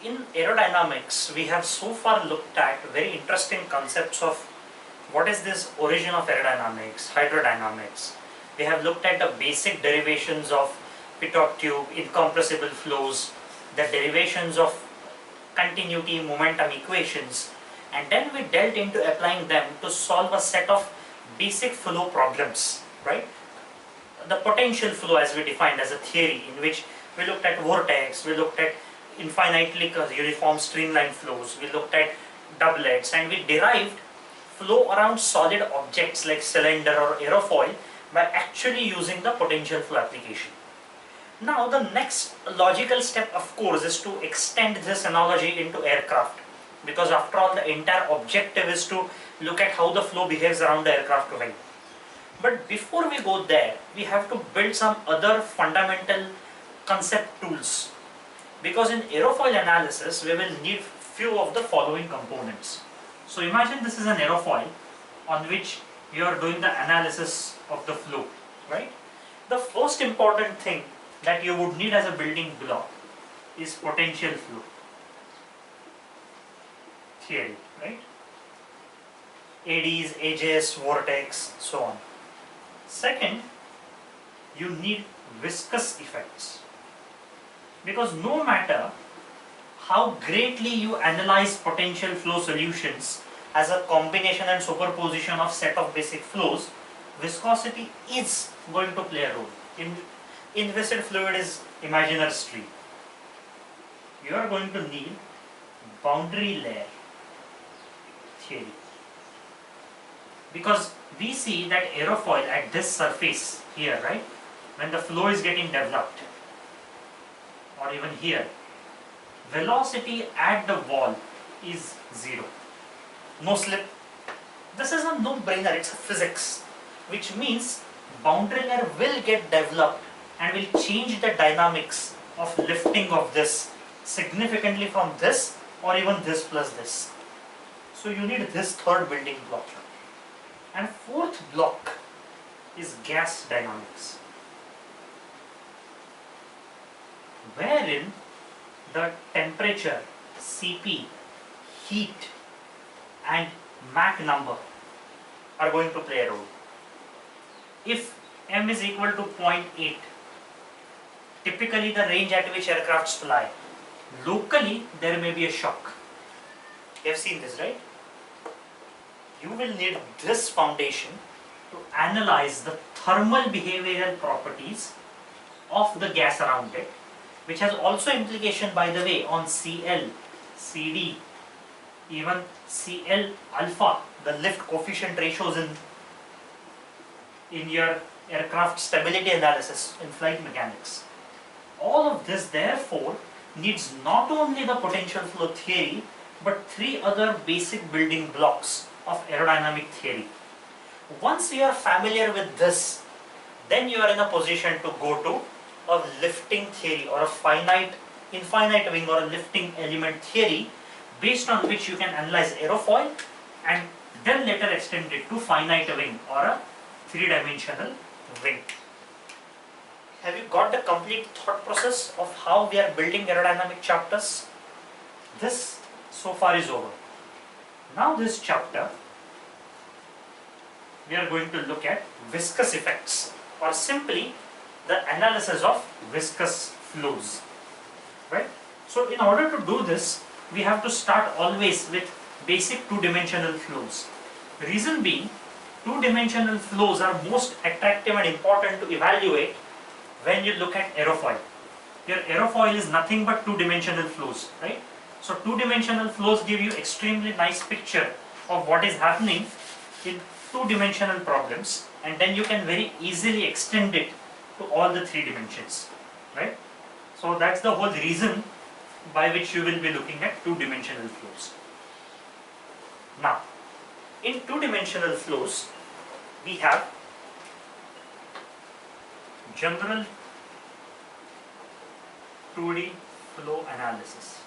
in aerodynamics, we have so far looked at very interesting concepts of what is this origin of aerodynamics, hydrodynamics. We have looked at the basic derivations of pitot tube, incompressible flows, the derivations of continuity, momentum equations, and then we delved into applying them to solve a set of basic flow problems, right? The potential flow as we defined as a theory, in which we looked at vortex, we looked at infinitely uniform streamline flows, we looked at doublets, and we derived flow around solid objects like cylinder or aerofoil by actually using the potential flow application. Now the next logical step, of course, is to extend this analogy into aircraft, because after all the entire objective is to look at how the flow behaves around the aircraft wing. But before we go there, we have to build some other fundamental concept tools, because in aerofoil analysis we will need few of the following components. So imagine this is an aerofoil on which you are doing the analysis of the flow, right? The first important thing that you would need as a building block is potential flow theory, right? ADs, AJs, vortex, so on. Second, you need viscous effects, because no matter how greatly you analyze potential flow solutions as a combination and superposition of set of basic flows, viscosity is going to play a role. Inviscid fluid is imaginary stream. You are going to need boundary layer theory, because we see that aerofoil at this surface here, right, when the flow is getting developed, or even here, velocity at the wall is zero, no slip. This is a no-brainer, it's a physics, which means boundary layer will get developed and will change the dynamics of lifting of this significantly from this or even this plus this. So you need this third building block. And fourth block is gas dynamics, wherein the temperature, Cp, heat and Mach number are going to play a role. If M is equal to 0.8, typically the range at which aircrafts fly, locally there may be a shock. You have seen this, right? You will need this foundation to analyze the thermal behavioral properties of the gas around it, which has also implication, by the way, on Cl, Cd, even Cl alpha, the lift coefficient ratios in your aircraft stability analysis in flight mechanics. All of this therefore needs not only the potential flow theory, but three other basic building blocks of aerodynamic theory. Once you are familiar with this, then you are in a position to go to a lifting theory or a infinite wing or a lifting element theory, based on which you can analyze aerofoil and then later extend it to finite wing or a three-dimensional wing. Have you got the complete thought process of how we are building aerodynamic chapters? This so far is over. Now this chapter, we are going to look at viscous effects, or simply the analysis of viscous flows, right? So in order to do this, we have to start always with basic two-dimensional flows. Reason being, two-dimensional flows are most attractive and important to evaluate when you look at aerofoil. Your aerofoil is nothing but two-dimensional flows, right? So two-dimensional flows give you extremely nice picture of what is happening in two-dimensional problems, and then you can very easily extend it to all the three dimensions, right? So that's the whole reason by which you will be looking at two-dimensional flows. Now, in two-dimensional flows, we have general 2D flow analysis.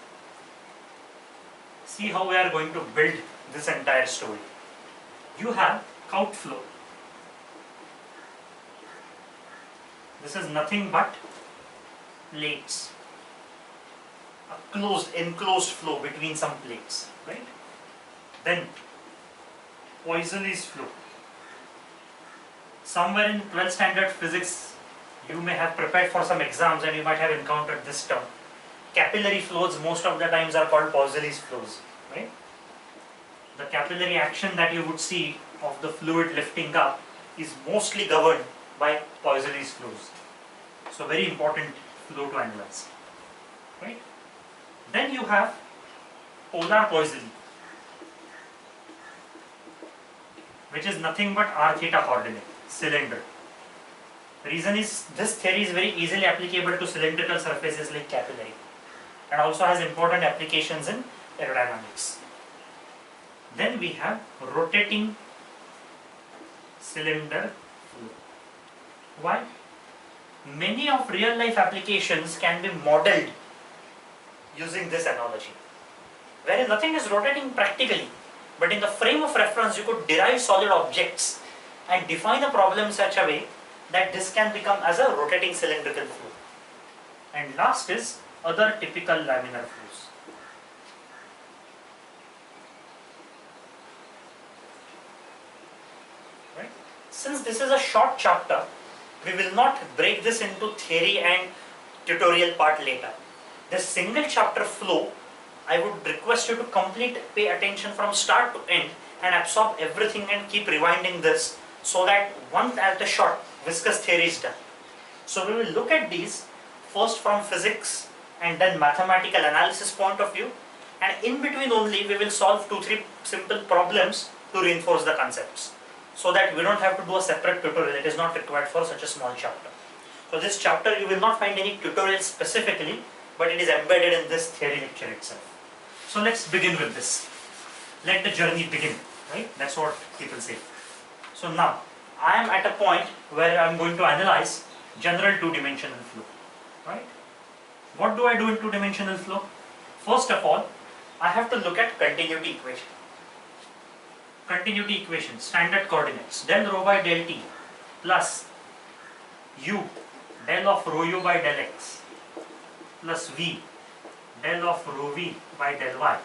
See how we are going to build this entire story. You have Cout flow. This is nothing but plates. a enclosed flow between some plates, right? Then Poisson's flow. Somewhere in 12th standard physics, you may have prepared for some exams and you might have encountered this term. Capillary flows most of the times are called Poisson's flows, right? The capillary action that you would see of the fluid lifting up is mostly governed by Poisson's flows. So very important flow to analyze, right? Then you have polar Poisson, which is nothing but r theta coordinate, cylinder. The reason is this theory is very easily applicable to cylindrical surfaces like capillary and also has important applications in aerodynamics. Then we have rotating cylinder flow. Why? Many of real life applications can be modeled using this analogy, wherein nothing is rotating practically, but in the frame of reference you could derive solid objects and define a problem in such a way that this can become as a rotating cylindrical flow. And last is other typical laminar flows. Right? Since this is a short chapter, we will not break this into theory and tutorial part later. This single chapter flow, I would request you to pay attention from start to end and absorb everything and keep rewinding this so that once at the short, viscous theory is done. So we will look at these first from physics and then mathematical analysis point of view, and in between only we will solve 2-3 simple problems to reinforce the concepts so that we don't have to do a separate tutorial. It is not required for such a small chapter. So this chapter you will not find any tutorial specifically, but it is embedded in this theory lecture itself. So let's begin with this. Let the journey begin, right? That's what people say. So now, I am at a point where I am going to analyze general two-dimensional flow, right? What do I do in two-dimensional flow? First of all, I have to look at continuity equation. Continuity equation, standard coordinates, del rho by del t plus u, del of rho u by del x plus v, del of rho v by del y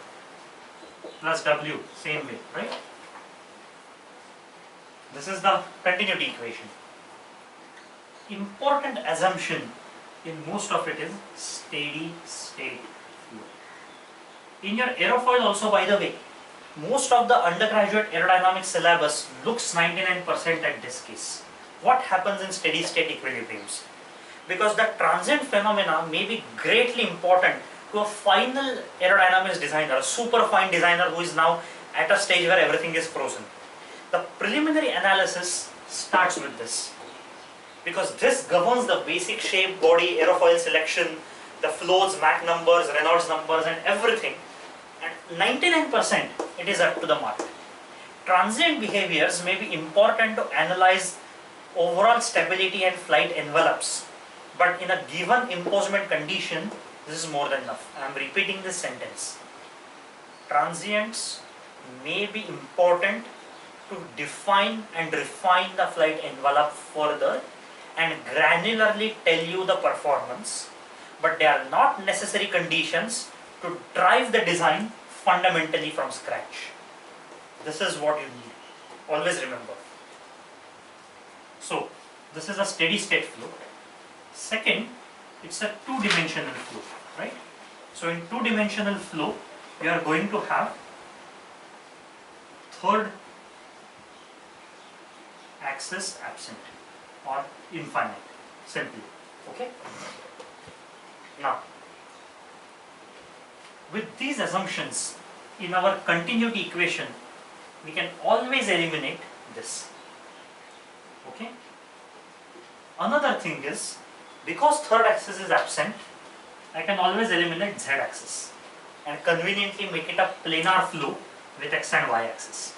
plus w, same way, right? This is the continuity equation. Important assumption in most of it is steady state flow. In your aerofoil also, by the way, most of the undergraduate aerodynamics syllabus looks 99% at this case. What happens in steady state equilibriums? Because the transient phenomena may be greatly important to a final aerodynamics designer, a super fine designer who is now at a stage where everything is frozen. The preliminary analysis starts with this, because this governs the basic shape, body, aerofoil selection, the flows, Mach numbers, Reynolds numbers and everything, and 99% it is up to the mark. Transient behaviors may be important to analyze overall stability and flight envelopes, but in a given imposement condition, this is more than enough. I am repeating this sentence. Transients may be important to define and refine the flight envelope further and granularly tell you the performance, but they are not necessary conditions to drive the design fundamentally from scratch. This is what you need. Always remember. So, this is a steady state flow. Second, it's a two-dimensional flow, right? So, in two-dimensional flow, we are going to have third axis absent or infinite, simply, okay? Now, with these assumptions in our continuity equation, we can always eliminate this, okay? Another thing is, because third axis is absent, I can always eliminate z axis and conveniently make it a planar flow with x and y axis,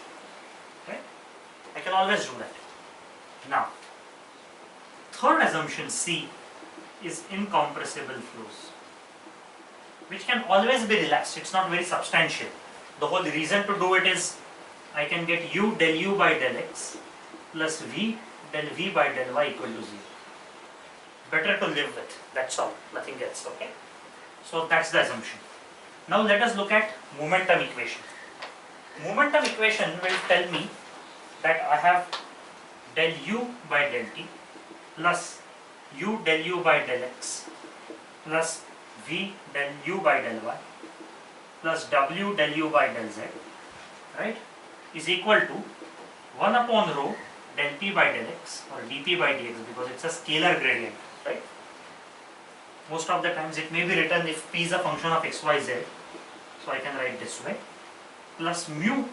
right? I can always do that. Now, third assumption C is incompressible flows, which can always be relaxed. It's not very substantial. The whole reason to do it is I can get u del u by del x plus v del v by del y equal to 0. Better to live with, that's all, nothing else, okay? So that's the assumption. Now let us look at momentum equation. Momentum equation will tell me that I have del u by del t plus u del u by del x plus v del u by del y plus w del u by del z, right, is equal to 1 upon rho del p by del x or dp by dx, because it's a scalar gradient, right? Most of the times it may be written if p is a function of x, y, z, so I can write this way, plus mu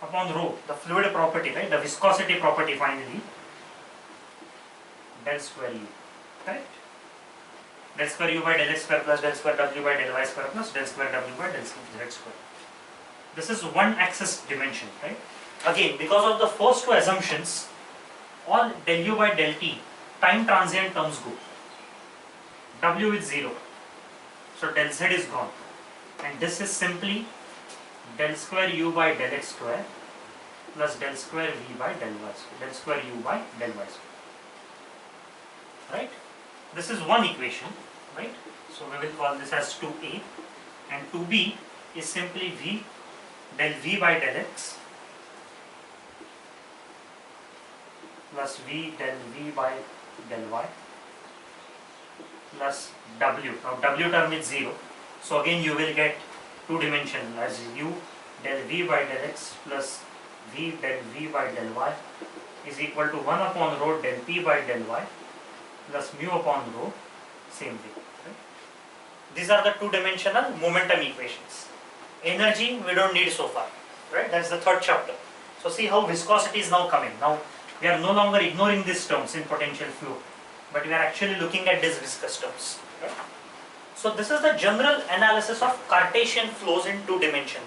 upon rho, the fluid property, right, the viscosity property finally, del square u, right? Del square u by del x square plus del square w by del y square plus del square w by del z square. This is one axis dimension, right? Again, because of the first two assumptions, all del u by del t time transient terms go. W is 0, so del z is gone, and this is simply del square u by del x square plus del square v by del y square, del square u by del y square, right? This is one equation, right? So we will call this as 2a, and 2b is simply v del v by del x plus v del v by del y plus w. Now w term is 0, so again you will get two dimension as u del v by del x plus v del v by del y is equal to 1 upon rho del p by del y plus mu upon rho, same thing. Right? These are the two dimensional momentum equations. Energy we don't need so far, right? That's the third chapter. So see how viscosity is now coming. Now we are no longer ignoring these terms in potential flow, but we are actually looking at these viscous terms. Right? So this is the general analysis of Cartesian flows in two dimension.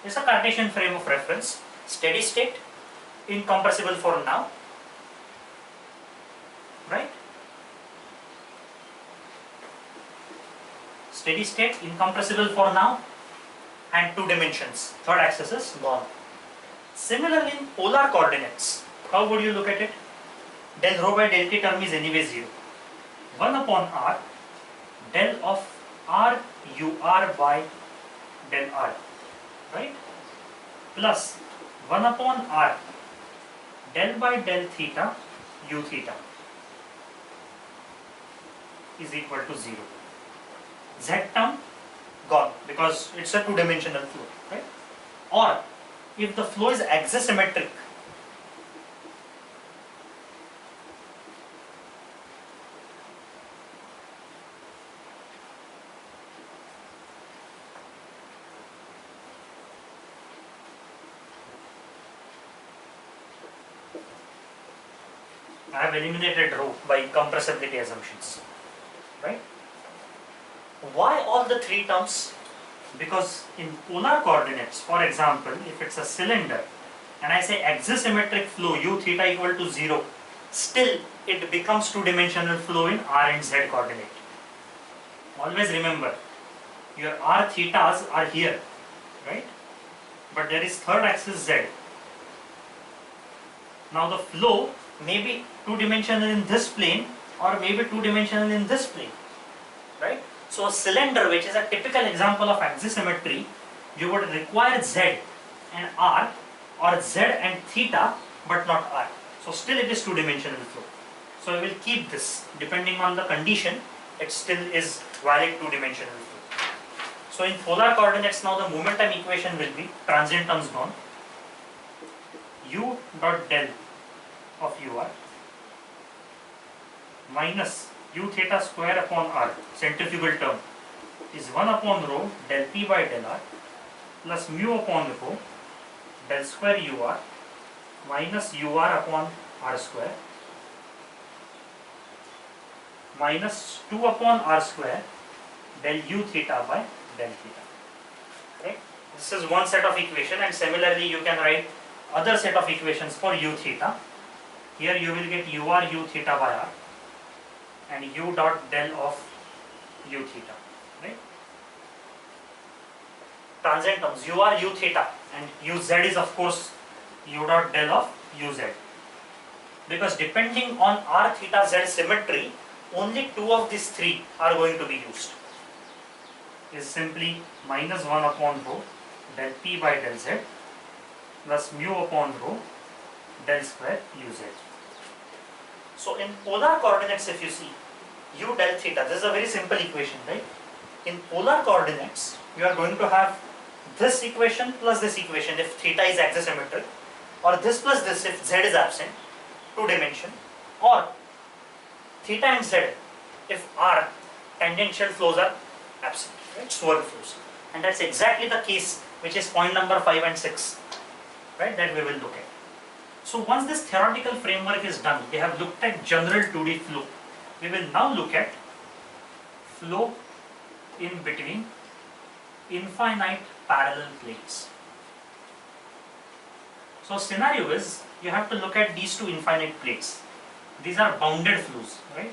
It's a Cartesian frame of reference, steady state, incompressible for now, right? Steady state, incompressible for now, and two dimensions, third axis is gone. Similarly in polar coordinates, how would you look at it? Del rho by del t term is anyway 0. 1 upon r del of r u r by del r, right? Plus 1 upon r del by del theta u theta is equal to 0. Z term gone because it's a two-dimensional flow, right? Or if the flow is axisymmetric, I have eliminated rho by compressibility assumptions, right? Why all the three terms? Because in polar coordinates, for example, if it's a cylinder and I say axisymmetric flow u theta equal to 0, still it becomes two-dimensional flow in r and z coordinate. Always remember, your r thetas are here, right? But there is third axis z. Now the flow may be two-dimensional in this plane or maybe two-dimensional in this plane, right? So a cylinder, which is a typical example of axisymmetry, you would require z and r or z and theta but not r. So still it is two-dimensional flow. So we will keep this depending on the condition, it still is valid two-dimensional flow. So in polar coordinates now the momentum equation will be transient terms gone, u dot del of ur minus u theta square upon r, centrifugal term, is 1 upon rho del p by del r plus mu upon rho del square ur minus ur upon r square minus 2 upon r square del u theta by del theta. Okay? This is one set of equation, and similarly you can write other set of equations for u theta. Here you will get ur u theta by r and u dot del of u theta, right? Transient terms ur u theta and uz is of course u dot del of uz, because depending on r theta z symmetry only two of these three are going to be used. is simply minus 1 upon rho del P by del Z plus mu upon rho del square uz. So in polar coordinates, if you see u del theta, this is a very simple equation, right? In polar coordinates, you are going to have this equation plus this equation if theta is axisymmetric, or this plus this if z is absent, two dimension, or theta and z if r tangential flows are absent, right? Swirl flows. And that's exactly the case which is point number 5 and 6, right, that we will look at. So once this theoretical framework is done, we have looked at general 2D flow. We will now look at flow in between infinite parallel plates. So scenario is, you have to look at these two infinite plates. These are bounded flows, right,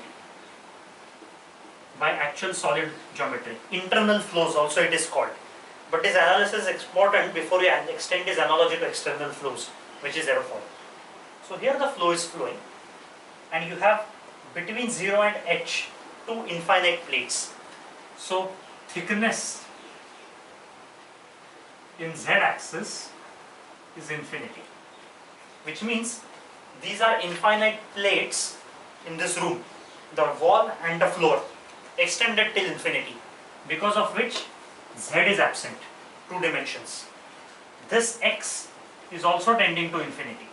by actual solid geometry. Internal flows also it is called. But this analysis is important before you extend this analogy to external flows, which is aerofoil. So here the flow is flowing, and you have between 0 and h two infinite plates. So thickness in z-axis is infinity, which means these are infinite plates in this room, the wall and the floor, extended till infinity, because of which z is absent, two dimensions. This x is also tending to infinity.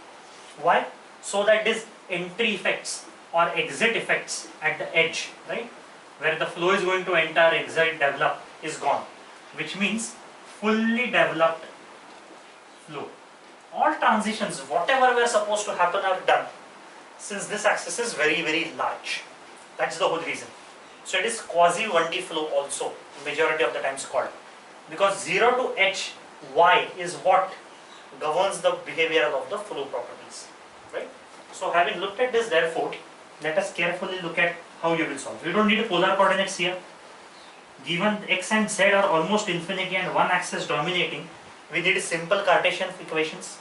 Why? So that this entry effects or exit effects at the edge, right, where the flow is going to enter, exit, develop, is gone, which means fully developed flow. All transitions, whatever were supposed to happen, are done, since this axis is very, very large. That's the whole reason. So it is quasi 1D flow also, majority of the times called, because 0 to h, y is what governs the behavioral of the flow properties, right? So having looked at this, therefore, let us carefully look at how you will solve. You don't need polar coordinates here. Given x and z are almost infinity and one axis dominating, we need simple Cartesian equations.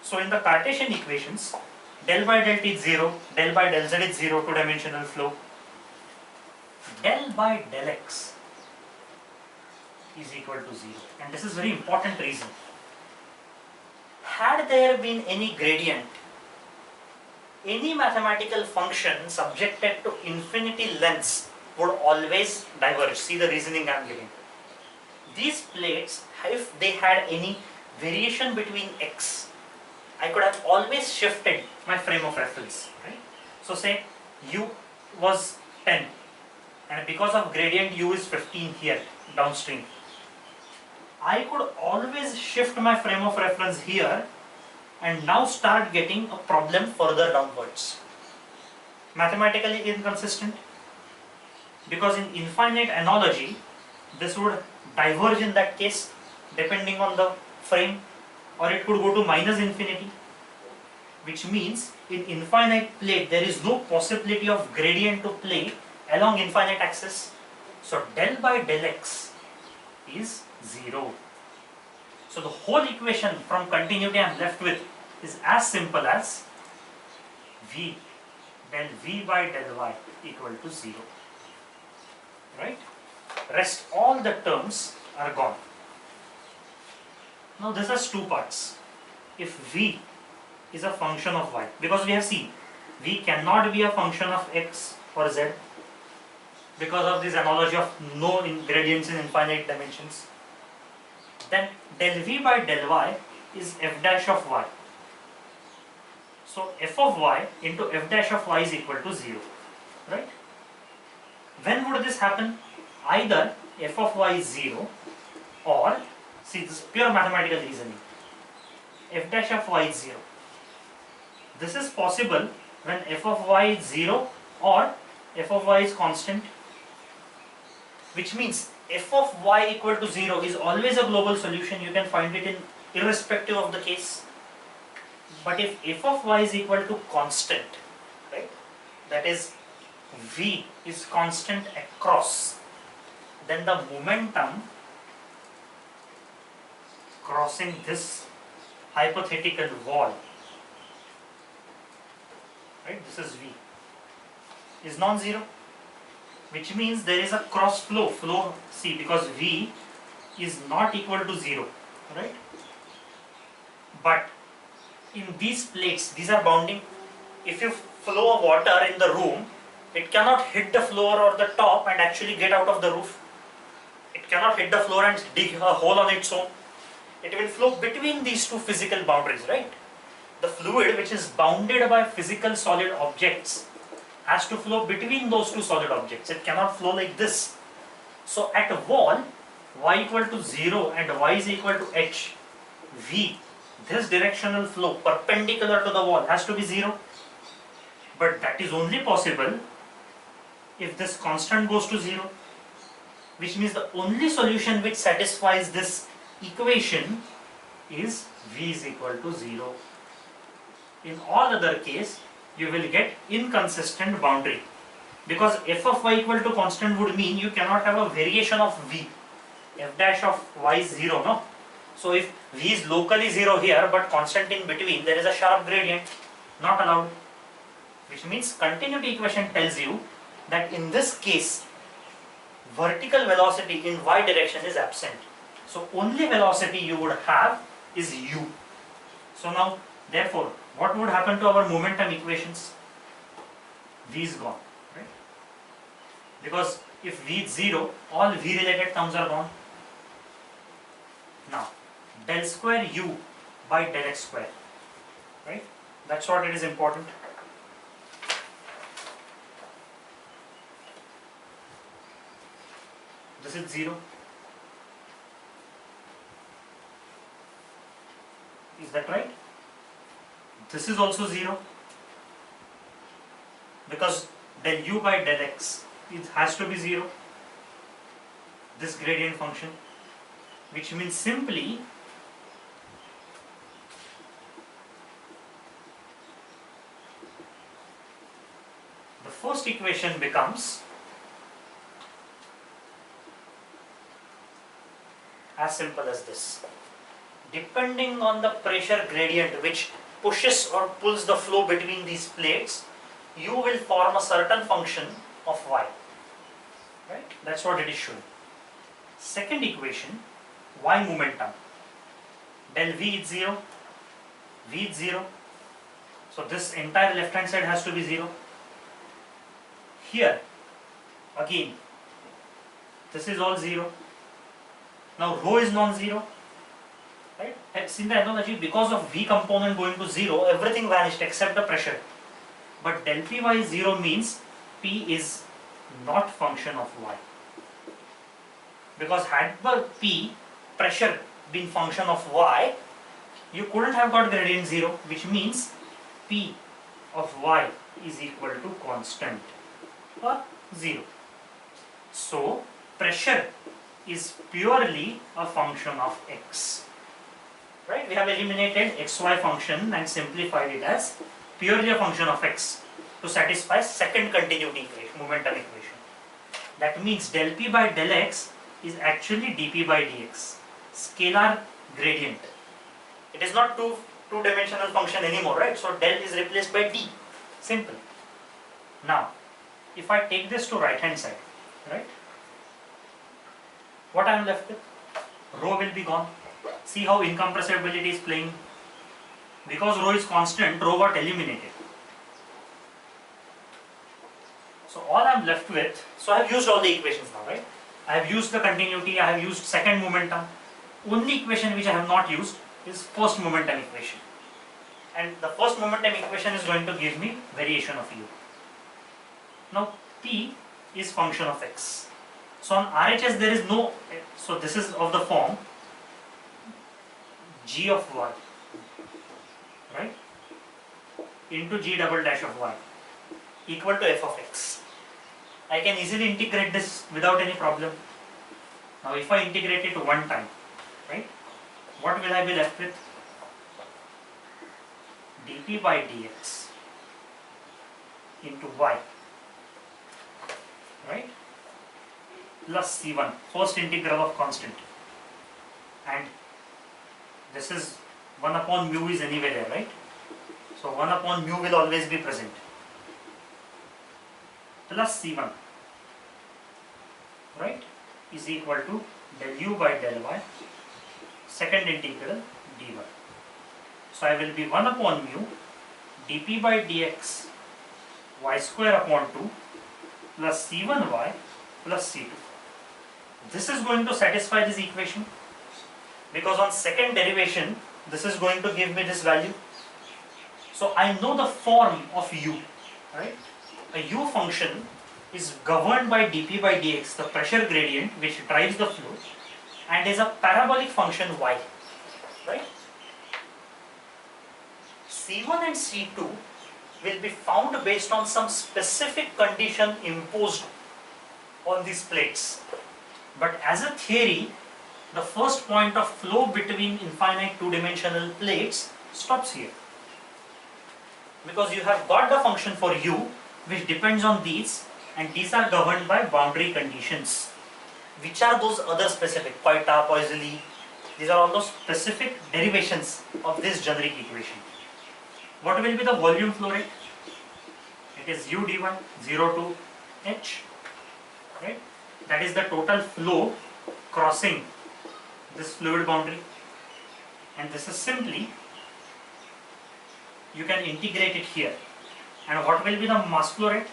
So in the Cartesian equations, del by del t is 0, del by del z is 0, two-dimensional flow. Del by del x is equal to 0. And this is very important reason. Had there been any gradient, any mathematical function subjected to infinity lengths would always diverge. See the reasoning I am giving. These plates, if they had any variation between x, I could have always shifted my frame of reference, right? So say u was 10, and because of gradient u is 15 here downstream, I could always shift my frame of reference here and now start getting a problem further downwards. Mathematically inconsistent, because in infinite analogy this would diverge in that case depending on the frame, or it could go to minus infinity, which means in infinite plate there is no possibility of gradient to play along infinite axis. So del by del x is 0. So the whole equation from continuity I am left with is as simple as v del v by del y equal to 0. Right? Rest all the terms are gone. Now this has two parts. If v is a function of y, because we have seen v cannot be a function of x or z because of this analogy of no gradients in infinite dimensions, then del v by del y is f dash of y. So f of y into f dash of y is equal to 0. Right? When would this happen? Either f of y is 0, or, see, this is pure mathematical reasoning, f dash of y is 0. This is possible when f of y is 0 or f of y is constant, which means f of y equal to 0 is always a global solution. You can find it in irrespective of the case. But if f of y is equal to constant, right, that is v is constant across, then the momentum crossing this hypothetical wall, right, this is v, is non-zero. which means there is a cross flow, see, because V is not equal to 0, right? But in these plates, these are bounding. If you flow a water in the room, it cannot hit the floor or the top and actually get out of the roof. It cannot hit the floor and dig a hole on its own. It will flow between these two physical boundaries, right? The fluid, which is bounded by physical solid objects, has to flow between those two solid objects. It cannot flow like this. So at a wall, y equal to 0 and y is equal to h, v, this directional flow perpendicular to the wall has to be 0. But that is only possible if this constant goes to 0, which means the only solution which satisfies this equation is v is equal to 0. In all other case, you will get inconsistent boundary, because f of y equal to constant would mean you cannot have a variation of v. F dash of y is 0, no? So if v is locally 0 here but constant in between, there is a sharp gradient, not allowed. Which means continuity equation tells you that in this case, vertical velocity in y direction is absent. So only velocity you would have is u. So now, therefore, what would happen to our momentum equations? V is gone, right? Because if v is 0, all v related terms are gone. Now, del square u by del x square, right? That's what it is important. This is 0. Is that right? This is also 0, because del u by del x, it has to be 0, this gradient function, which means simply the first equation becomes as simple as this. Depending on the pressure gradient which pushes or pulls the flow between these plates, you will form a certain function of y, right? That's what it is showing. Second equation, y momentum, del v is 0, v is 0, so this entire left hand side has to be 0. Here again, this is all 0. Now rho is non-zero, right? In the analogy, because of v component going to 0, everything vanished except the pressure. But del py is 0 means p is not function of y. Because had the p, pressure, been function of y, you couldn't have got gradient 0, which means p of y is equal to constant or 0. So pressure is purely a function of x, right? We have eliminated xy function and simplified it as purely a function of x to satisfy second continuity equation, momentum equation. That means del p by del x is actually dp by dx, scalar gradient. It is not two-dimensional function anymore, right? So del is replaced by d, simple. Now, if I take this to right hand side, right? What I am left with? Rho will be gone. See how incompressibility is playing. Because rho is constant, rho got eliminated. So all I am left with, so I have used all the equations now, right? I have used the continuity, I have used second momentum. Only equation which I have not used is first momentum equation. And the first momentum equation is going to give me variation of u. Now p is function of x. So on RHS there is no, so this is of the form g of y, right, into g double dash of y equal to f of x. I can easily integrate this without any problem. Now if I integrate it one time, right, what will I be left with? dp by dx into y, right, plus c1, first integral of constant, and this is 1 upon mu is anyway there, right? So 1 upon mu will always be present, plus c1 right, is equal to del u by del y, second integral dy. So I will be 1 upon mu dp by dx y square upon 2 plus c1y plus c2. This is going to satisfy this equation because on second derivation this is going to give me this value. So I know the form of u, right? A u function is governed by dp by dx, the pressure gradient which drives the flow, and is a parabolic function y, right? C1 and C2 will be found based on some specific condition imposed on these plates. But as a theory, the first point of flow between infinite two-dimensional plates stops here. Because you have got the function for u which depends on these, and these are governed by boundary conditions. Which are those other specific? Poita, Poiseuille, these are all those specific derivations of this generic equation. What will be the volume flow rate? It is u dy 0 to h, right? That is the total flow crossing this fluid boundary, and this is simply, you can integrate it here. And what will be the mass flow rate?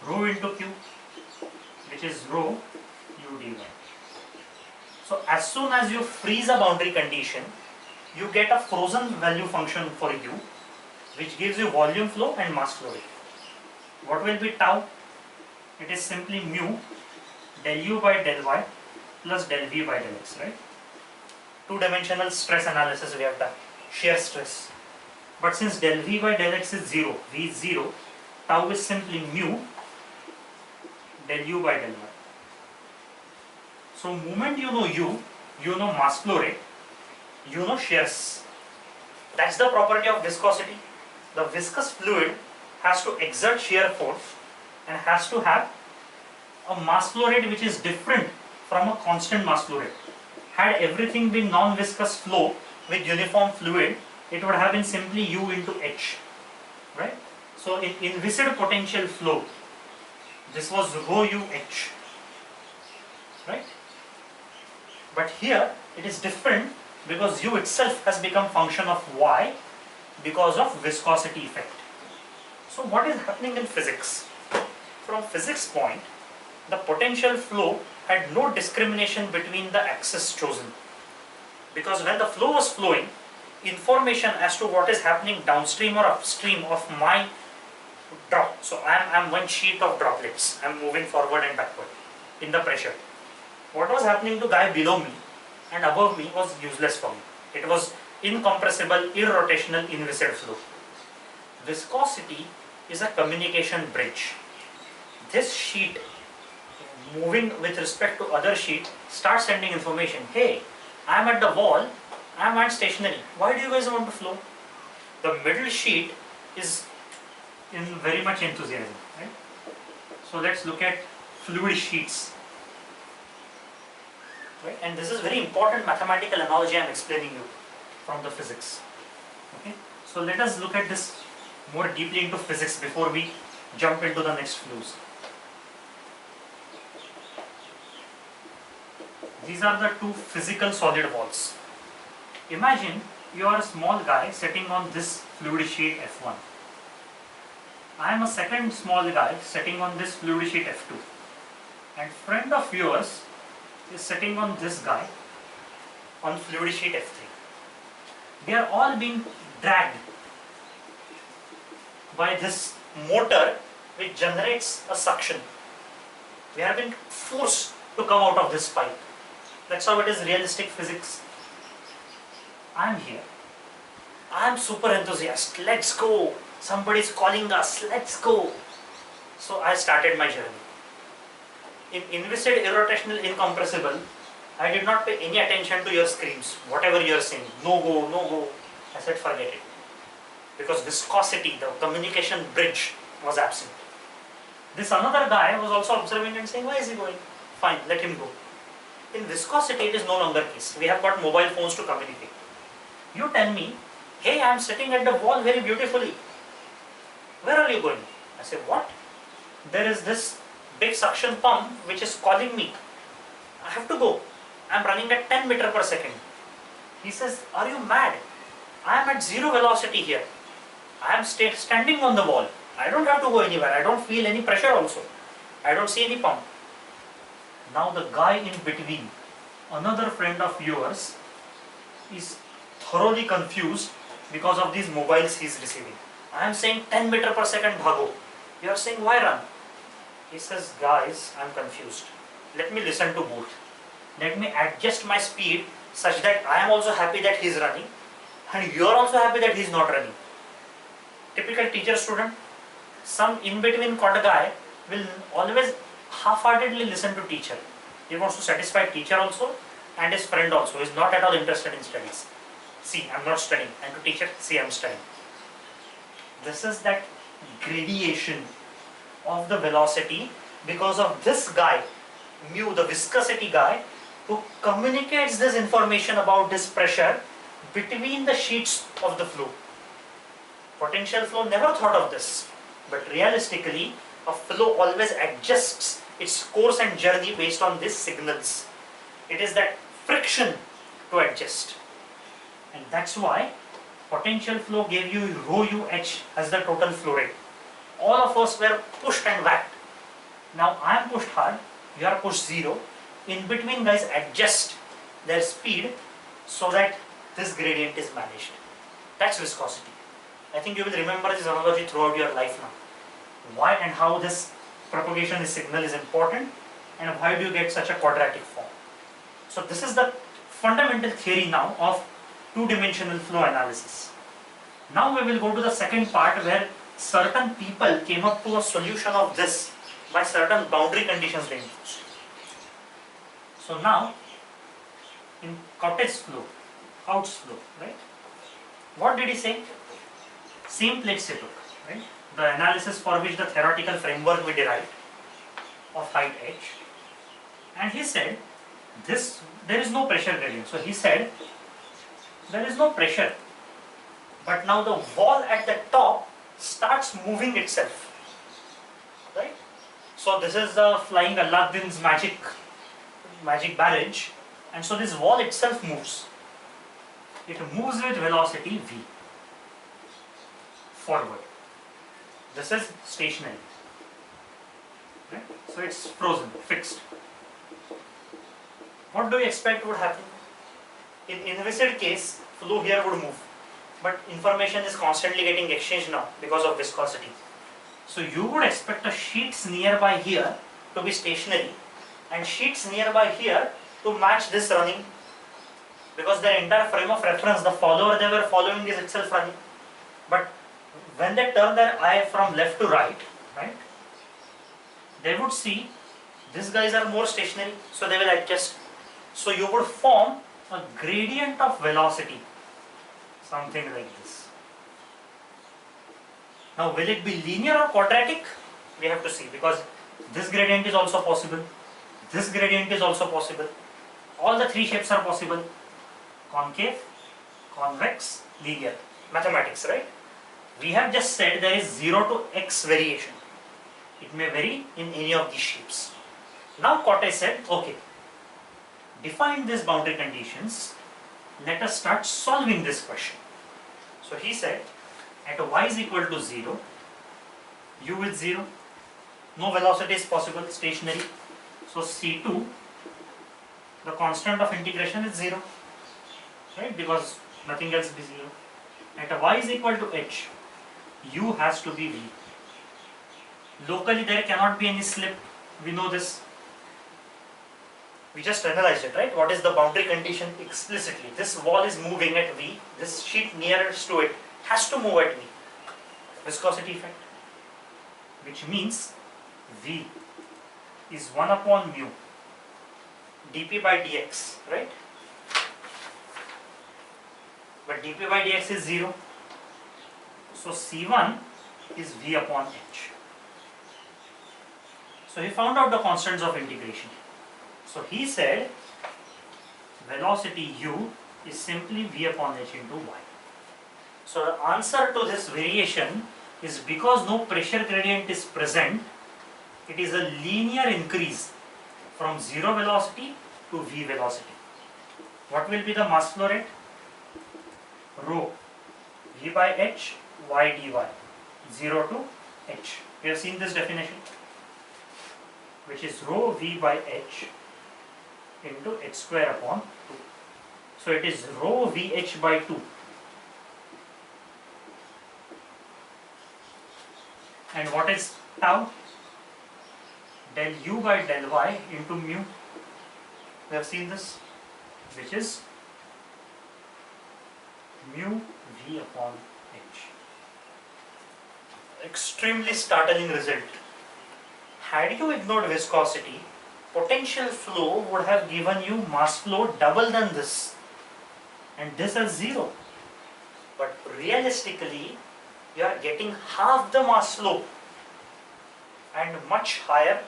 Rho into q, which is rho u dy. So as soon as you freeze a boundary condition, you get a frozen value function for u, which gives you volume flow and mass flow rate. What will be tau? It is simply mu del u by del y plus del v by del x, right? Two-dimensional stress analysis we have done, shear stress. But since del v by del x is 0, v is 0, tau is simply mu del u by del y. So moment you know u, you know mass flow rate, you know shears. That's the property of viscosity. The viscous fluid has to exert shear force and has to have a mass flow rate which is different from a constant mass flow rate. Had everything been non-viscous flow with uniform fluid, it would have been simply u into h, right? So in inviscid potential flow, this was rho u h, right? But here it is different because u itself has become function of y because of viscosity effect. So what is happening in physics? From physics point, the potential flow had no discrimination between the axes chosen, because when the flow was flowing, information as to what is happening downstream or upstream of my drop. So I'm one sheet of droplets. I'm moving forward and backward in the pressure. What was happening to guy below me and above me was useless for me. It was incompressible, irrotational, inviscid flow. Viscosity is a communication bridge. This sheet moving with respect to other sheet starts sending information. Hey, I'm at the wall, I'm at stationary. Why do you guys want to flow? The middle sheet is in very much enthusiasm, right? So let's look at fluid sheets. Right? And this is very important mathematical analogy I am explaining you from the physics. Okay? So let us look at this more deeply into physics before we jump into the next flows. These are the two physical solid walls. Imagine you are a small guy sitting on this fluid sheet F1. I am a second small guy sitting on this fluid sheet F2. And friend of yours is sitting on this guy on fluid sheet F3. They are all being dragged by this motor which generates a suction. We have been forced to come out of this pipe. That's how it is realistic physics. I am here. I am super enthusiastic. Let's go. Somebody is calling us. Let's go. So I started my journey. In inviscid, irrotational, incompressible, I did not pay any attention to your screams. Whatever you are saying, no go, no go. I said forget it. Because viscosity, the communication bridge was absent. This another guy was also observing and saying, why is he going? Fine, let him go. In viscosity, it is no longer case. We have got mobile phones to communicate. You tell me, hey, I am sitting at the wall very beautifully. Where are you going? I say, what? There is this big suction pump which is calling me. I have to go. I'm running at 10 meter per second. He says, are you mad? I am at zero velocity here. I am standing on the wall. I don't have to go anywhere. I don't feel any pressure also. I don't see any pump. Now the guy in between, another friend of yours, is thoroughly confused because of these mobiles he is receiving. I am saying 10 meter per second bhago. You are saying why run? He says, guys, I am confused. Let me listen to both. Let me adjust my speed such that I am also happy that he is running and you are also happy that he is not running. Typical teacher student. Some in-between caught guy will always half-heartedly listen to teacher. He wants to satisfy teacher also and his friend also. He is not at all interested in studies. See, I am not studying. And to teacher, see, I am studying. This is that gradation of the velocity because of this guy, mu, the viscosity guy, who communicates this information about this pressure between the sheets of the flow. Potential flow never thought of this, but realistically a flow always adjusts its course and journey based on these signals. It is that friction to adjust, and that's why potential flow gave you rho UH as the total flow rate. All of us were pushed and whacked. Now I am pushed hard, you are pushed zero. In between guys adjust their speed so that this gradient is managed. That's viscosity. I think you will remember this analogy throughout your life now. Why and how this propagation signal is important and why do you get such a quadratic form. So this is the fundamental theory now of two-dimensional flow analysis. Now we will go to the second part where certain people came up to a solution of this by certain boundary conditions they imposed. So now in Couch's flow, right? What did he say? Same plates he took, right? The analysis for which the theoretical framework we derived of height h, and he said there is no pressure gradient. So he said there is no pressure, but now the wall at the top starts moving itself, right? So this is the flying Aladdin's magic barrage, and so this wall itself moves. It moves with velocity v forward. This is stationary, right? So it's frozen, fixed. What do you expect would happen? In inviscid case, flow here would move, but information is constantly getting exchanged now because of viscosity. So you would expect the sheets nearby here to be stationary and sheets nearby here to match this running, because their entire frame of reference, the follower they were following, is itself running. But when they turn their eye from left to right, they would see these guys are more stationary, so they will adjust. So you would form a gradient of velocity, something like this. Now will it be linear or quadratic? We have to see, because this gradient is also possible, this gradient is also possible. All the three shapes are possible: concave, convex, linear. Mathematics, right? We have just said there is 0 to x variation. It may vary in any of these shapes. Now Cotte said, okay, define these boundary conditions, let us start solving this question. So he said, at y is equal to 0, u with 0, no velocity is possible, stationary. So C2, the constant of integration is 0, right? Because nothing else is 0. At y is equal to h, u has to be v. Locally there cannot be any slip, we know this. We just analyzed it, right? What is the boundary condition explicitly? This wall is moving at v, this sheet nearest to it has to move at v. Viscosity effect, which means v is 1 upon mu dp by dx, right? But dp by dx is 0. So C1 is v upon h. So he found out the constants of integration. So he said velocity u is simply v upon h into y. So the answer to this variation is because no pressure gradient is present, it is a linear increase from 0 velocity to v velocity. What will be the mass flow rate? Rho v by h y dy, 0 to h. We have seen this definition, which is rho v by h into h square upon 2. So it is rho vh by 2. And what is tau? Del u by del y into mu. We have seen this, which is mu v upon h. Extremely startling result. Had you ignored viscosity, potential flow would have given you mass flow double than this, and this is 0. But realistically, you are getting half the mass flow and much higher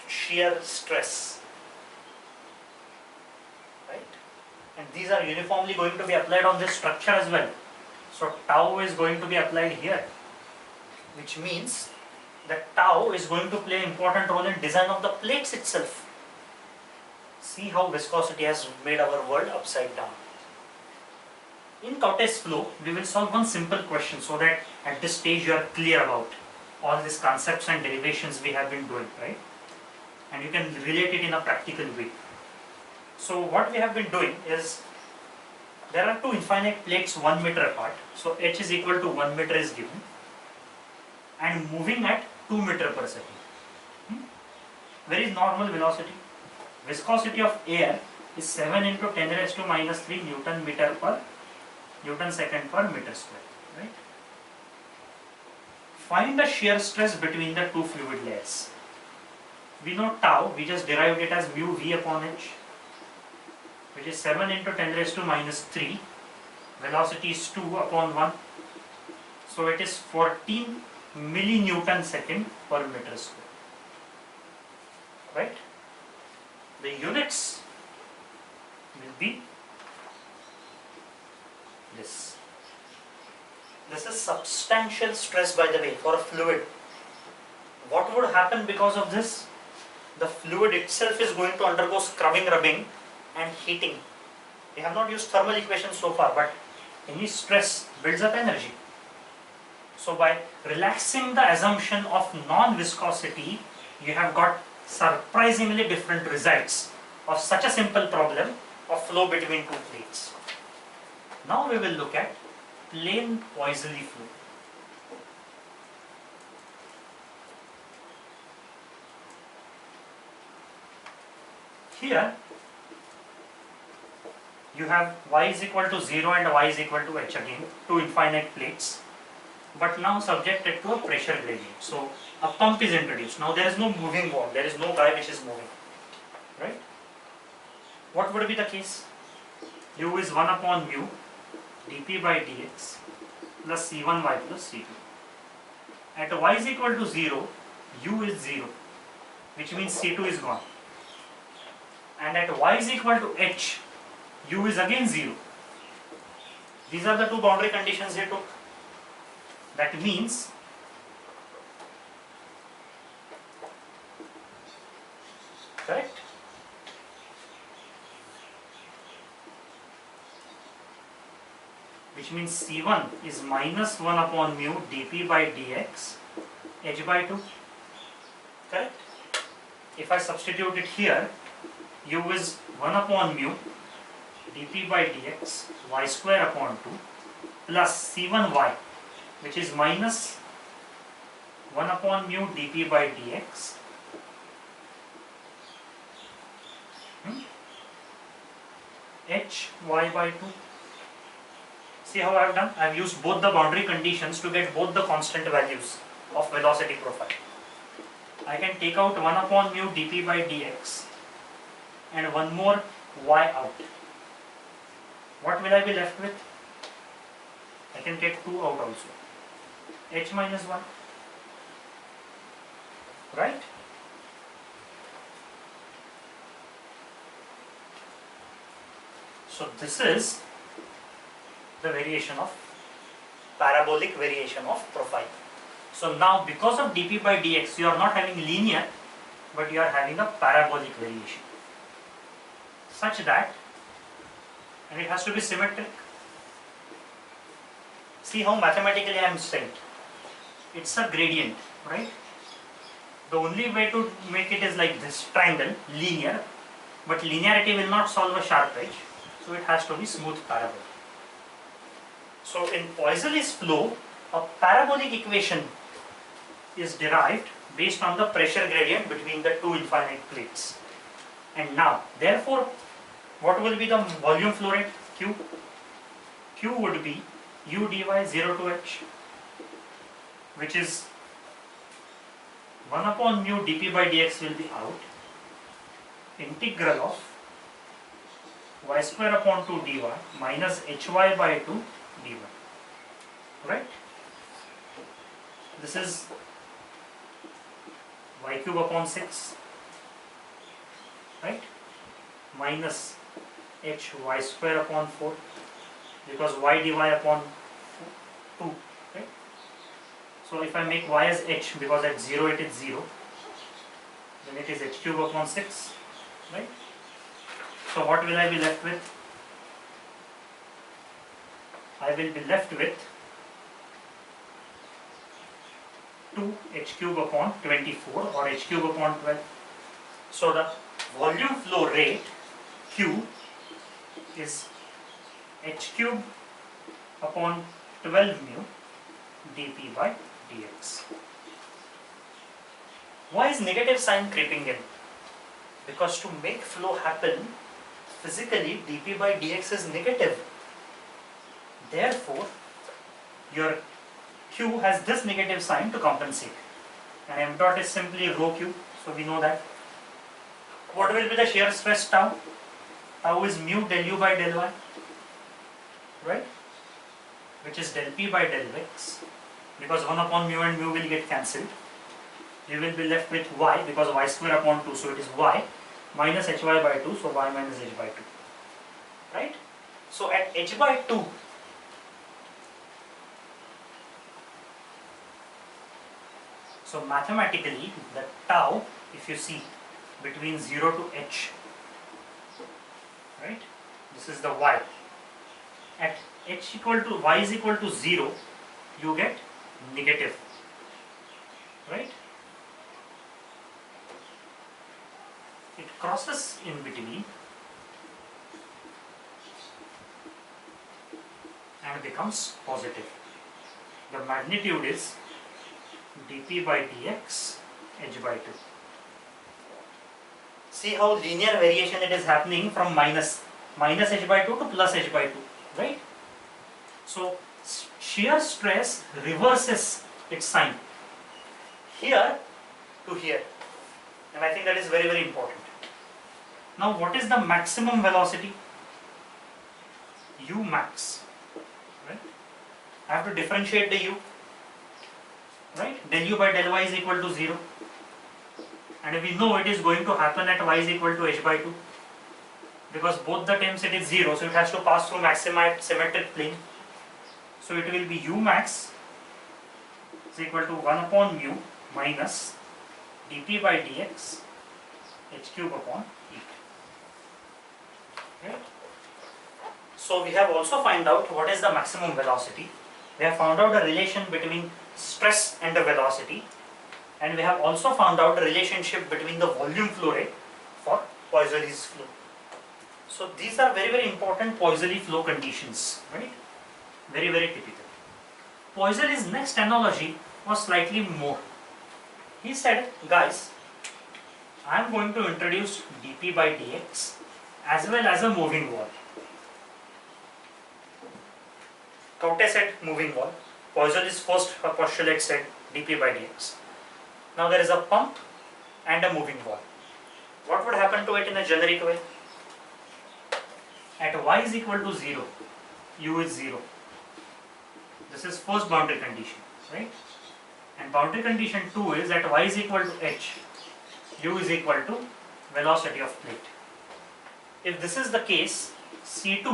shear stress, right? And these are uniformly going to be applied on this structure as well. So tau is going to be applied here, which means that tau is going to play an important role in design of the plates itself. See how viscosity has made our world upside down. In Coute's flow, we will solve one simple question so that at this stage you are clear about all these concepts and derivations we have been doing, right? And you can relate it in a practical way. So what we have been doing is, there are two infinite plates 1 meter apart. So h is equal to 1 meter is given, and moving at 2 meter per second. Very normal velocity. Viscosity of air is 7 into 10 raised to minus 3 Newton second per meter square, right? Find the shear stress between the two fluid layers. We know tau, we just derived it as mu v upon h, which is 7 into 10 raised to minus 3. Velocity is 2 upon 1. So it is 14 millinewton second per meter square, right? The units will be this. This is substantial stress, by the way, for a fluid. What would happen because of this? The fluid itself is going to undergo scrubbing, rubbing and heating. We have not used thermal equations so far, but any stress builds up energy. So by relaxing the assumption of non-viscosity, you have got surprisingly different results of such a simple problem of flow between two plates. Now we will look at plane Poiseuille flow. Here you have y is equal to 0 and y is equal to h again, two infinite plates, but now subjected to a pressure gradient. So a pump is introduced. Now there is no moving wall, there is no guy which is moving, right? What would be the case? U is 1 upon mu dp by dx plus c1y plus c2. At y is equal to 0, u is 0, which means c2 is gone. And at y is equal to h, u is again 0. These are the two boundary conditions he took. That means correct? Which means C1 is minus 1 upon mu dp by dx h by 2. Correct? If I substitute it here, u is 1 upon mu dp by dx y square upon 2 plus C1y, which is minus 1 upon mu dp by dx h y by 2. See how I have done? I have used both the boundary conditions to get both the constant values of velocity profile. I can take out 1 upon mu dp by dx and one more y out. What will I be left with? I can get 2 out also. H minus 1. Right? So this is the variation of parabolic variation of profile. So now because of dP by dx, you are not having linear, but you are having a parabolic variation, such that, and it has to be symmetric. See how mathematically I am saying, it's a gradient, right? The only way to make it is like this triangle, linear, but linearity will not solve a sharp edge, so it has to be smooth parabolic. So in Poiseuille's flow, a parabolic equation is derived based on the pressure gradient between the two infinite plates. And now, therefore, what will be the volume flow rate? Q. Q would be U dy 0 to h, which is 1 upon mu dP by dx will be out, integral of y square upon 2 dy minus hy by 2 dy, right? This is y cube upon 6, right, minus hy square upon 4, because y dy upon 2, right? So if I make y as h, because at 0 it is 0, then it is h cube upon 6, right? So what will I be left with? I will be left with 2 h cube upon 24 or h cube upon 12. So the volume flow rate Q is h cube upon 12 mu dP by dx. Why is negative sign creeping in? Because to make flow happen, physically dP by dx is negative. Therefore, your Q has this negative sign to compensate. And m dot is simply rho Q, so we know that. What will be the shear stress tau? Tau is mu del u by del y, right? Which is del p by del x, because 1 upon mu and mu will get cancelled. You will be left with y, because y square upon 2, so it is y minus hy by 2, so y minus h by 2, right? So at h by 2, so mathematically the tau, if you see, between 0 to h, right, this is the y. At h equal to y is equal to 0, you get negative, right? It crosses in between and becomes positive. The magnitude is dP by dx h by 2. See how linear variation it is happening from minus h by 2 to plus h by 2, right? So shear stress reverses its sign here to here, and I think that is very, very important. Now what is the maximum velocity? U max, right? I have to differentiate the u, right? Del u by del y is equal to 0, and we know it is going to happen at y is equal to h by 2, because both the times it is 0, so it has to pass through maxima at symmetric plane. So it will be u max is equal to 1 upon mu minus dP by dx h cube upon e. Right? So we have also found out what is the maximum velocity. We have found out a relation between stress and the velocity, and we have also found out a relationship between the volume flow rate for Poiseuille's flow. So these are very, very important Poiseuille flow conditions, right? Very, very typical. Poiseuille's next analogy was slightly more. He said, guys, I am going to introduce dP by dx as well as a moving wall. Coutet said moving wall. Poiseuille's first postulate said dP by dx. Now there is a pump and a moving wall. What would happen to it in a generic way? At y is equal to 0, u is 0. This is first boundary condition, right? And boundary condition 2 is at y is equal to h, u is equal to velocity of plate. If this is the case, C2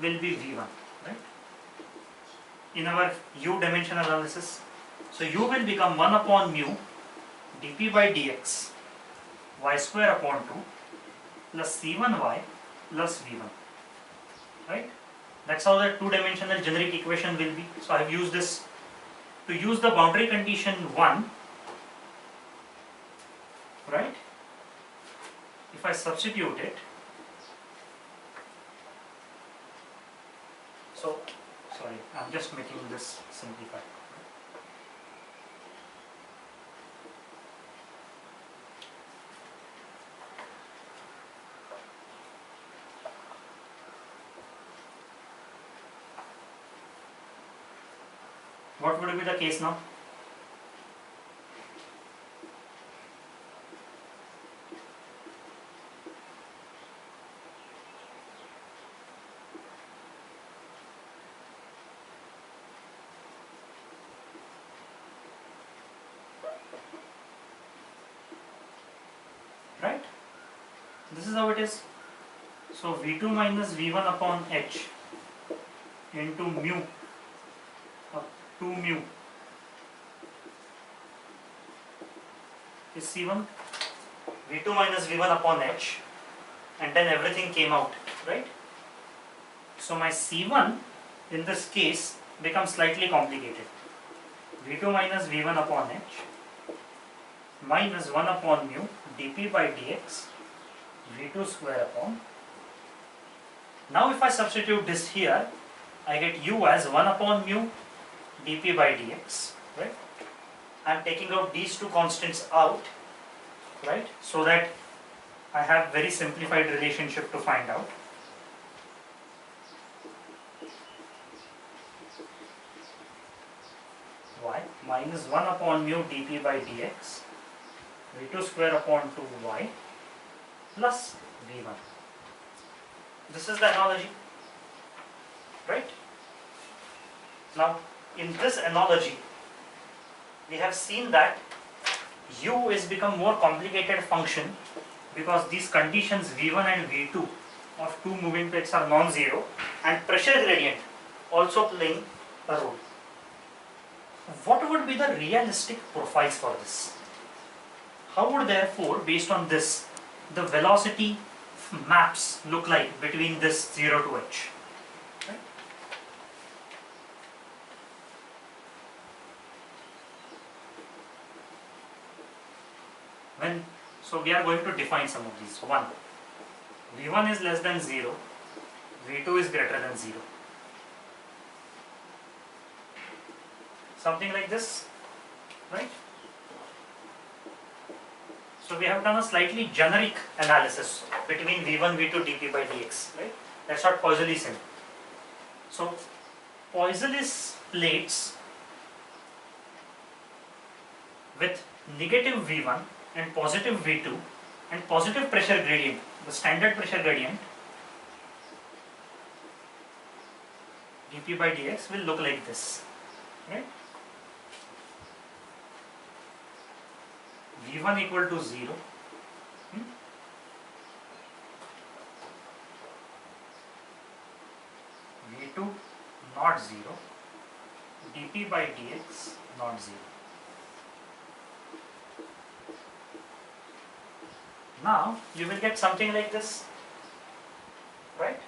will be V1, right? In our U dimension analysis, So u will become 1 upon mu dp by dx y square upon 2 plus c1y plus v1, right? That's how the two-dimensional generic equation will be. So I have used this to use the boundary condition 1, right? If I substitute it, so sorry, I'm just making this simplified. What would be the case now? Right? This is how it is. So V2 minus V1 upon H into mu up 2 mu is C1. V2 minus V1 upon H, and then everything came out, right? So my C1 in this case becomes slightly complicated. V2 minus V1 upon H minus 1 upon mu dp by dx V2 square upon. Now if I substitute this here, I get u as 1 upon mu dp by dx, right? I am taking out these two constants out, right? So that I have very simplified relationship to find out. Y minus 1 upon mu dp by dx V2 square upon 2y plus V1. This is the analogy, right? Now in this analogy we have seen that u is become more complicated function because these conditions V1 and V2 of two moving plates are non-zero, and pressure gradient also playing a role. What would be the realistic profiles for this? How would therefore, based on this, the velocity maps look like between this 0 to h? Right? So we are going to define some of these. 1. V1 is less than 0, V2 is greater than 0. Something like this, right? So we have done a slightly generic analysis between V1, V2, dp by dx, right? That's what Poiseuille said. So Poiseuille's plates with negative V1 and positive V2 and positive pressure gradient, the standard pressure gradient dp by dx will look like this, right? V1 equal to 0, V2 not 0, dp by dx not 0. Now you will get something like this, right?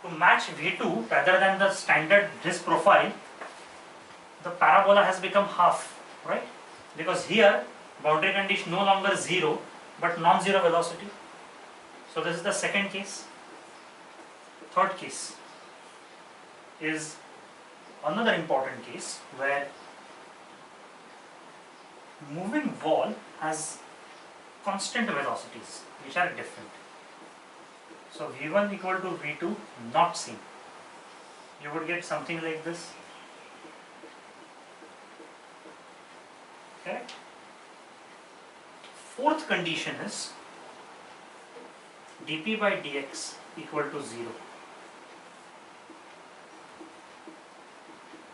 To match V2 rather than the standard this profile, the parabola has become half, right? Because here boundary condition no longer 0 but non-zero velocity. So this is the second case. Third case is another important case where moving wall has constant velocities which are different. So V1 equal to V2 not same. You would get something like this. Correct? Fourth condition is dp by dx equal to 0.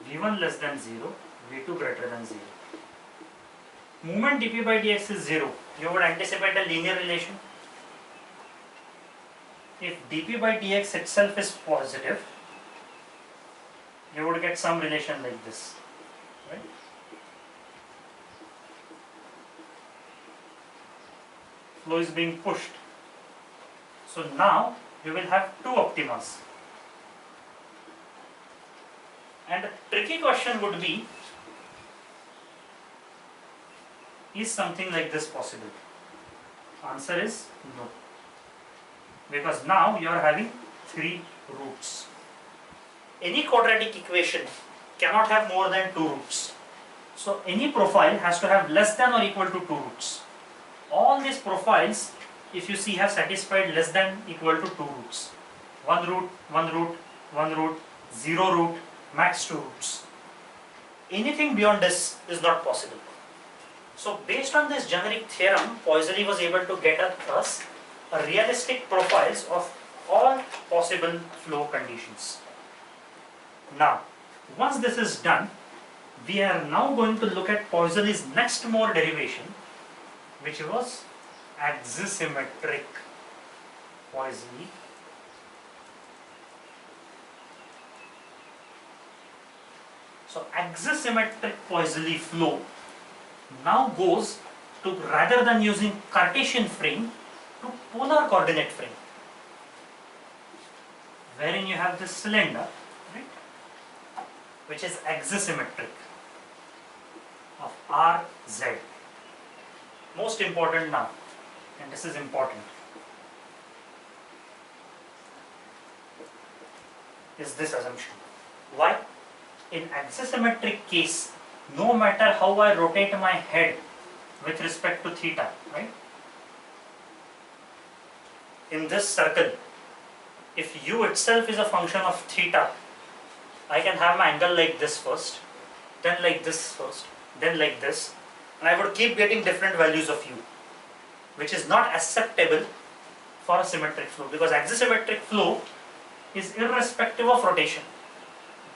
V1 less than 0, V2 greater than 0. Movement dp by dx is 0. You would anticipate a linear relation. If dp by dx itself is positive, you would get some relation like this, right? flow is being pushed. So now you will have two optimas. And the tricky question would be, is something like this possible? Answer is no. Because now you are having three roots. Any quadratic equation cannot have more than two roots. So any profile has to have less than or equal to two roots. All these profiles, if you see, have satisfied less than equal to two roots. One root, one root, one root, zero root, max two roots. Anything beyond this is not possible. So based on this generic theorem, Poiseuille was able to get us a realistic profiles of all possible flow conditions. Now, once this is done, we are now going to look at Poiseuille's next more derivation, which was axisymmetric Poiseuille. So axisymmetric Poiseuille flow now goes to, rather than using Cartesian frame, to polar coordinate frame, wherein you have this cylinder, right, which is axisymmetric of RZ. Most important now, and this is important, is this assumption. Why? In axisymmetric case, no matter how I rotate my head with respect to theta, right? In this circle, if u itself is a function of theta, I can have my angle like this first, then like this first, then like this, and I would keep getting different values of u, which is not acceptable for a symmetric flow, because axisymmetric flow is irrespective of rotation,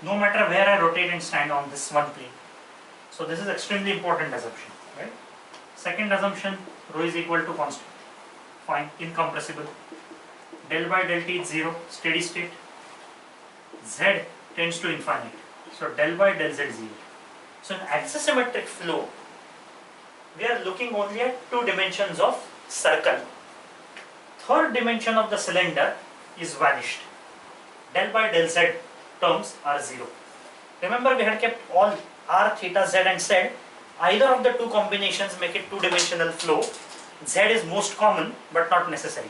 no matter where I rotate and stand on this one plane. So this is extremely important assumption, right? Second assumption, rho is equal to constant. Fine, incompressible. Del by del t is 0, steady state. Z tends to infinite. So del by del z is 0. So in axisymmetric flow, we are looking only at two dimensions of circle. Third dimension of the cylinder is vanished. Del by del z terms are 0. Remember, we had kept all r, theta, z and z. Either of the two combinations make it two-dimensional flow. Z is most common but not necessary.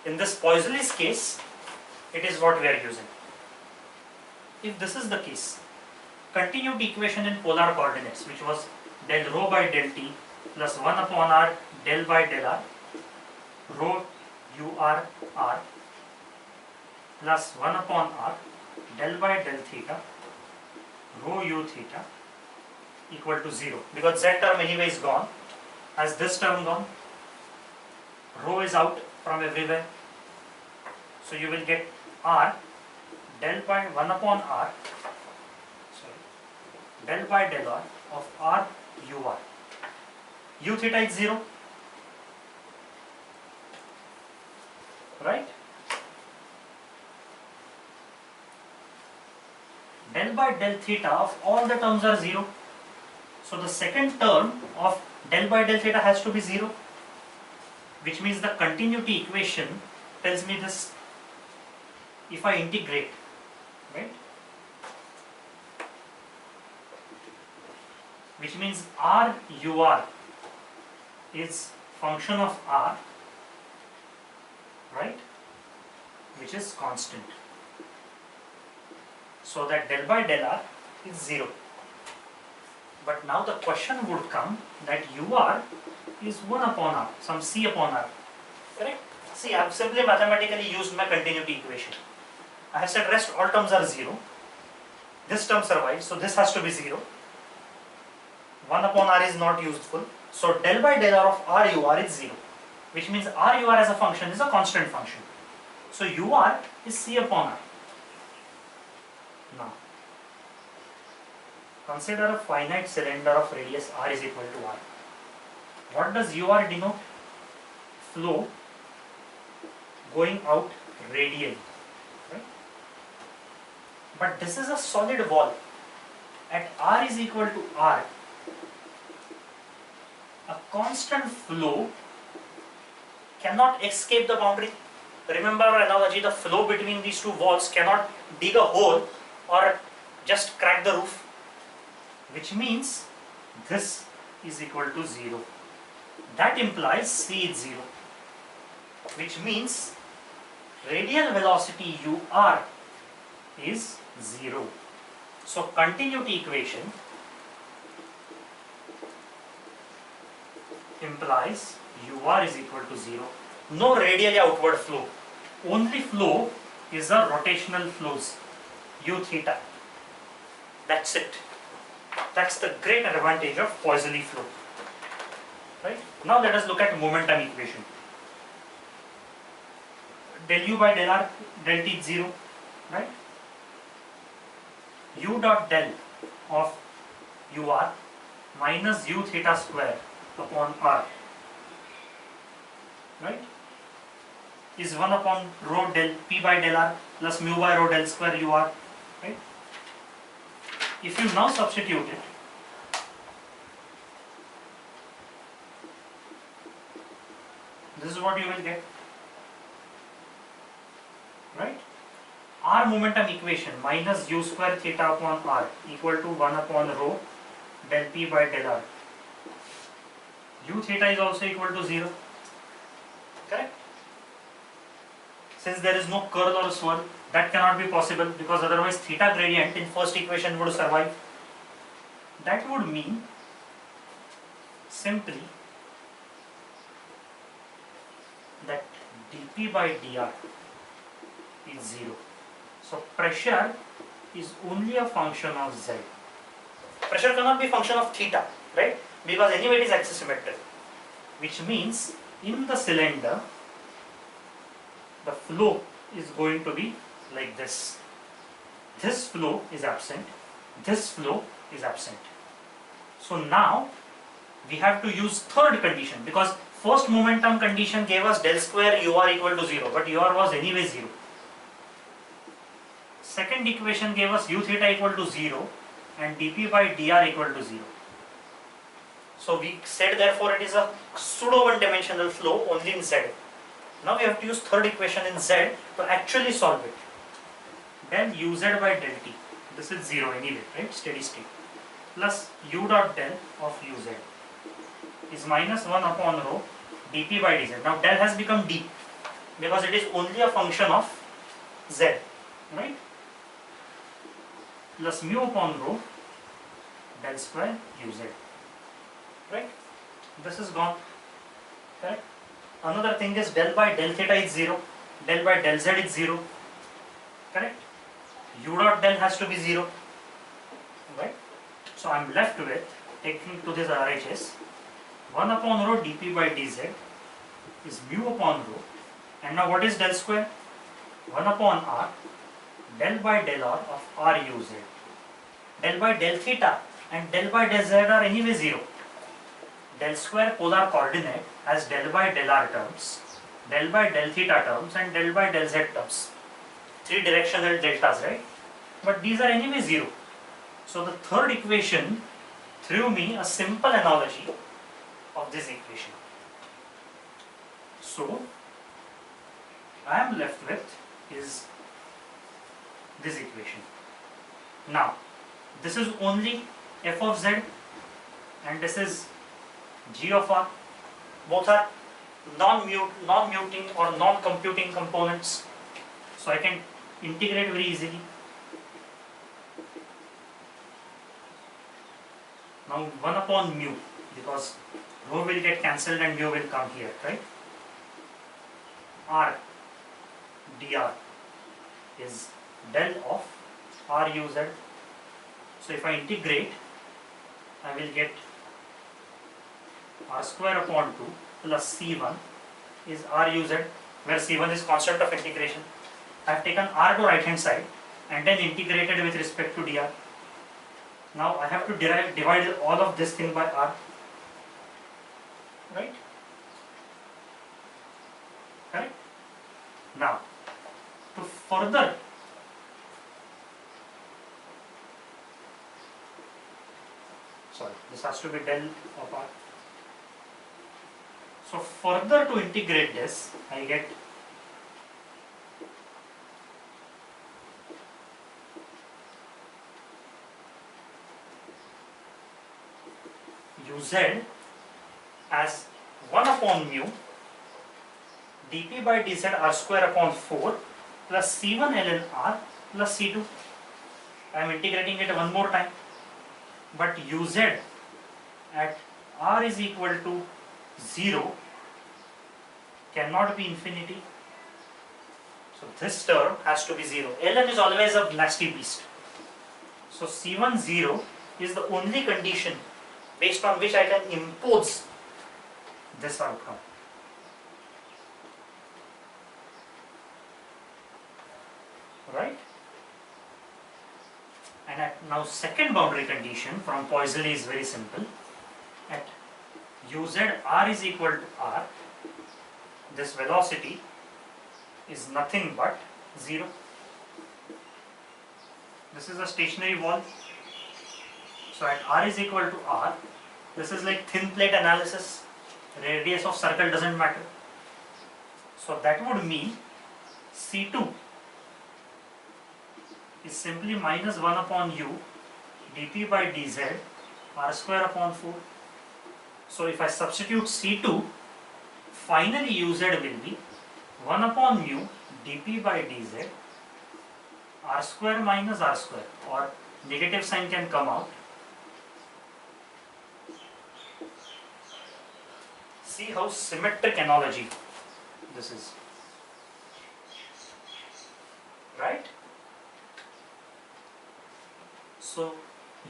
In this Poiseuille's case, it is what we are using. If this is the case, continuity equation in polar coordinates, which was del rho by del t plus 1 upon r del by del r, rho u r r plus 1 upon r del by del theta rho u theta equal to 0, because z term anyway is gone. Has this term gone? Rho is out from everywhere. So you will get r del by 1 upon r, del by del r of r u r. U theta is 0. Right? Del by del theta of all the terms are 0. So the second term of del by del theta has to be 0, which means the continuity equation tells me this. If I integrate, right, which means r u r is function of r, right, which is constant, so that del by del r is 0. But now the question would come that ur is 1 upon r, some c upon r, correct? See, I have simply mathematically used my continuity equation. I have said rest all terms are 0. This term survives, so this has to be 0. 1 upon r is not useful, so del by del r of r u r is 0, which means r u r as a function is a constant function. So u r is c upon r. Now, consider a finite cylinder of radius r is equal to r. What does u r denote? Flow going out radially. Right? But this is a solid wall. At r is equal to r, a constant flow cannot escape the boundary. Remember our analogy, the flow between these two walls cannot dig a hole or just crack the roof, which means this is equal to 0. That implies C is 0, which means radial velocity UR is 0. So continuity equation implies UR is equal to 0. No radially outward flow. Only flow is the rotational flows, U theta. That's it. That's the great advantage of Poiseuille flow. Right? Now let us look at momentum equation. Del U by del R, del T is 0. Right? U dot del of UR minus U theta square upon R, right, is 1 upon rho del P by del R plus mu by rho del square UR, right? If you now substitute it, this is what you will get, right? R momentum equation minus U square theta upon R equal to 1 upon rho del P by del R. U theta is also equal to 0. Correct? Since there is no curl or swirl, that cannot be possible, because otherwise theta gradient in first equation would survive. That would mean simply that dP by dr is 0. So pressure is only a function of Z. Pressure cannot be function of theta, right? Because anyway it is axisymmetric, which means in the cylinder the flow is going to be like this. This flow is absent, this flow is absent. So now we have to use third condition, because first momentum condition gave us del square UR equal to 0, but UR was anyway 0. Second equation gave us U theta equal to 0 and dP by dr equal to 0. So we said therefore it is a pseudo one-dimensional flow only in Z. Now we have to use third equation in Z to actually solve it. Del uz by del t, this is 0 anyway, right, steady state, plus u dot del of uz is minus 1 upon rho dP by dz. Now del has become d because it is only a function of Z, right, plus mu upon rho del square uz, right. This is gone, correct. Another thing is del by del theta is 0, del by del z is 0, correct. U dot del has to be 0, right. So I am left with taking to this RHS 1 upon rho dP by dz is mu upon rho, and now what is del square? 1 upon r del by del r of r u z. Del by del theta and del by del z are anyway 0. Del square polar coordinate has del by del r terms, del by del theta terms and del by del z terms. 3 directional deltas, right? But these are anyway 0. So the third equation threw me a simple analogy of this equation. So I am left with is this equation. Now this is only f of z and this is g of r. Both are non-muting or non-computing components, so I can integrate very easily. Now 1 upon mu, because rho will get cancelled and mu will come here, right? R dr is del of r u z. So if I integrate, I will get r square upon 2 plus c1 is r u z, where c1 is constant of integration. I have taken r to right hand side and then integrated with respect to dr. Now I have to divide all of this thing by r, right? Correct? Now to further this has to be del of r. So further to integrate this, I get uz as 1 upon mu dp by dz r square upon 4 plus c1 ln r plus c2. I am integrating it one more time, but uz at r is equal to 0 cannot be infinity. So this term has to be 0. ln is always a nasty beast. So c1 0 is the only condition based on which I can impose this outcome. Right? And at now second boundary condition from Poiseuille is very simple. At uz r is equal to r, this velocity is nothing but 0. This is a stationary wall. So at r is equal to r, this is like thin plate analysis. Radius of circle doesn't matter. So that would mean C2 is simply minus 1 upon u dp by dz r square upon 4. So if I substitute C2, finally uz will be 1 upon mu dp by dz r square minus r square, or negative sign can come out. See how symmetric analogy this is, right? So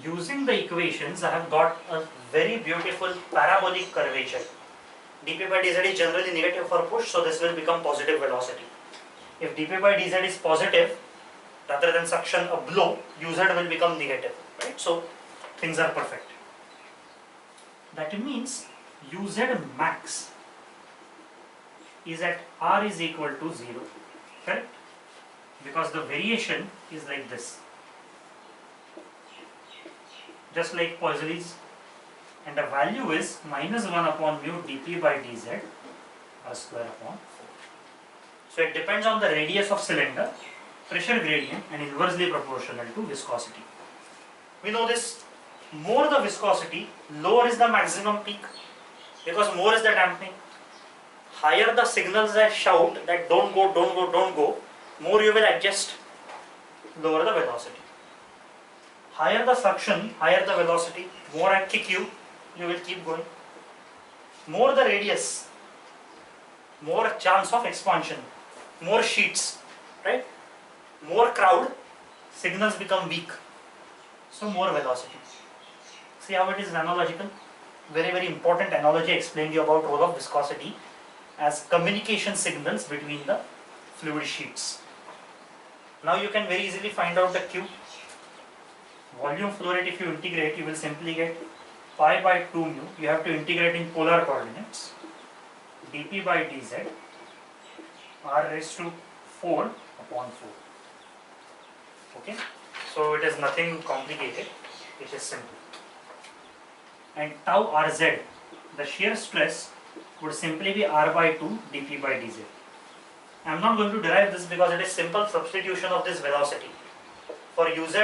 using the equations, I have got a very beautiful parabolic curvature. dp by dz is generally negative for push, so this will become positive velocity. If dp by dz is positive, rather than suction a blow, uz will become negative, right? So things are perfect. That means uz max is at r is equal to 0, correct? Because the variation is like this, just like Poiseuille's, and the value is minus 1 upon mu dp by dz r square upon 4. So it depends on the radius of cylinder, pressure gradient, and inversely proportional to viscosity. We know this, more the viscosity, lower is the maximum peak, because more is the damping. Higher the signals I shout that don't go, don't go, don't go, more you will adjust, lower the velocity. Higher the suction, higher the velocity, more I kick you, you will keep going. More the radius, more chance of expansion, more sheets, right? More crowd, signals become weak, so more velocity. See how it is analogical? Very, very important analogy explained you about role of viscosity as communication signals between the fluid sheets. Now you can very easily find out the Q. Volume flow rate, if you integrate, you will simply get pi by 2 mu. You have to integrate in polar coordinates. dp by dz r raised to 4 upon 4. Okay, so it is nothing complicated, it is simple. And tau rz, the shear stress, would simply be r by 2 dp by dz. I am not going to derive this because it is simple substitution of this velocity. For uz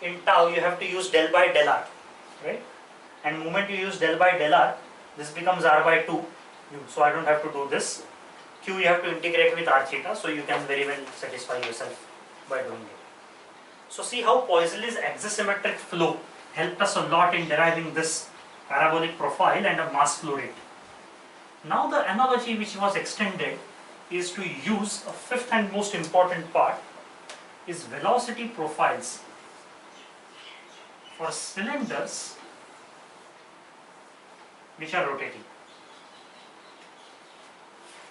in tau, you have to use del by del r, right? And moment you use del by del r, this becomes r by 2 u. So I don't have to do this. Q you have to integrate with r theta, so you can very well satisfy yourself by doing it. So see how Poiseuille's axisymmetric flow helped us a lot in deriving this parabolic profile and a mass flow rate. Now the analogy which was extended is to use a fifth and most important part, is velocity profiles for cylinders which are rotating,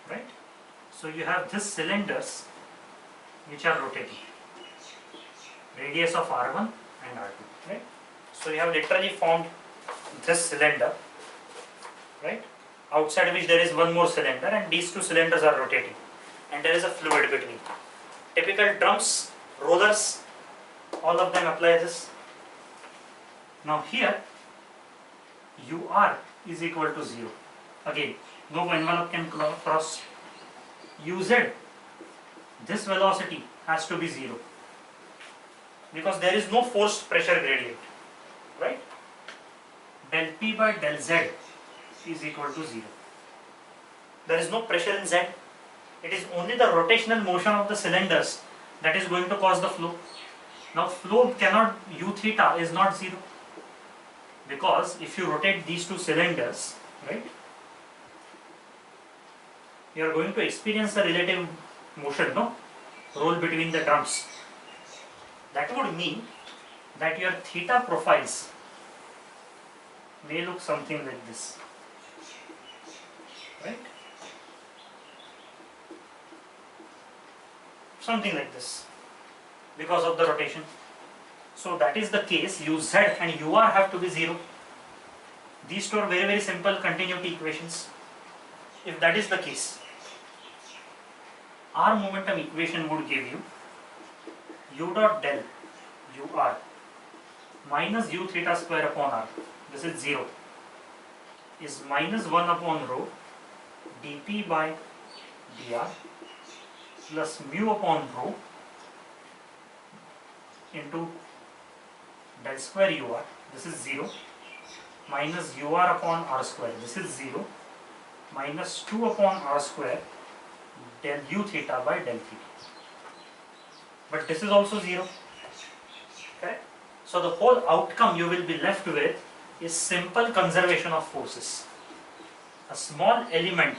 right? So you have these cylinders which are rotating, radius of R1 and R2, right? So you have literally formed this cylinder, right? Outside which there is one more cylinder, and these two cylinders are rotating, and there is a fluid between. Typical drums, rollers, all of them apply this. Now here ur is equal to 0. Again, no envelope can cross. uz, this velocity has to be 0 because there is no forced pressure gradient, right? Del P by del Z is equal to 0. There is no pressure in Z. It is only the rotational motion of the cylinders that is going to cause the flow. Now flow cannot, u theta is not 0 because if you rotate these two cylinders, right, you are going to experience the relative motion, no? Roll between the drums. That would mean that your theta profiles may look something like this, right? Something like this because of the rotation. So that is the case, uz and ur have to be 0. These two are very, very simple continuity equations. If that is the case, our momentum equation would give you u dot del ur minus u theta square upon r, this is 0, is minus 1 upon rho dp by dr plus mu upon rho into del square ur, this is 0, minus ur upon r square, this is 0, minus 2 upon r square del u theta by del theta. But this is also 0. Correct? So the whole outcome you will be left with is simple conservation of forces. A small element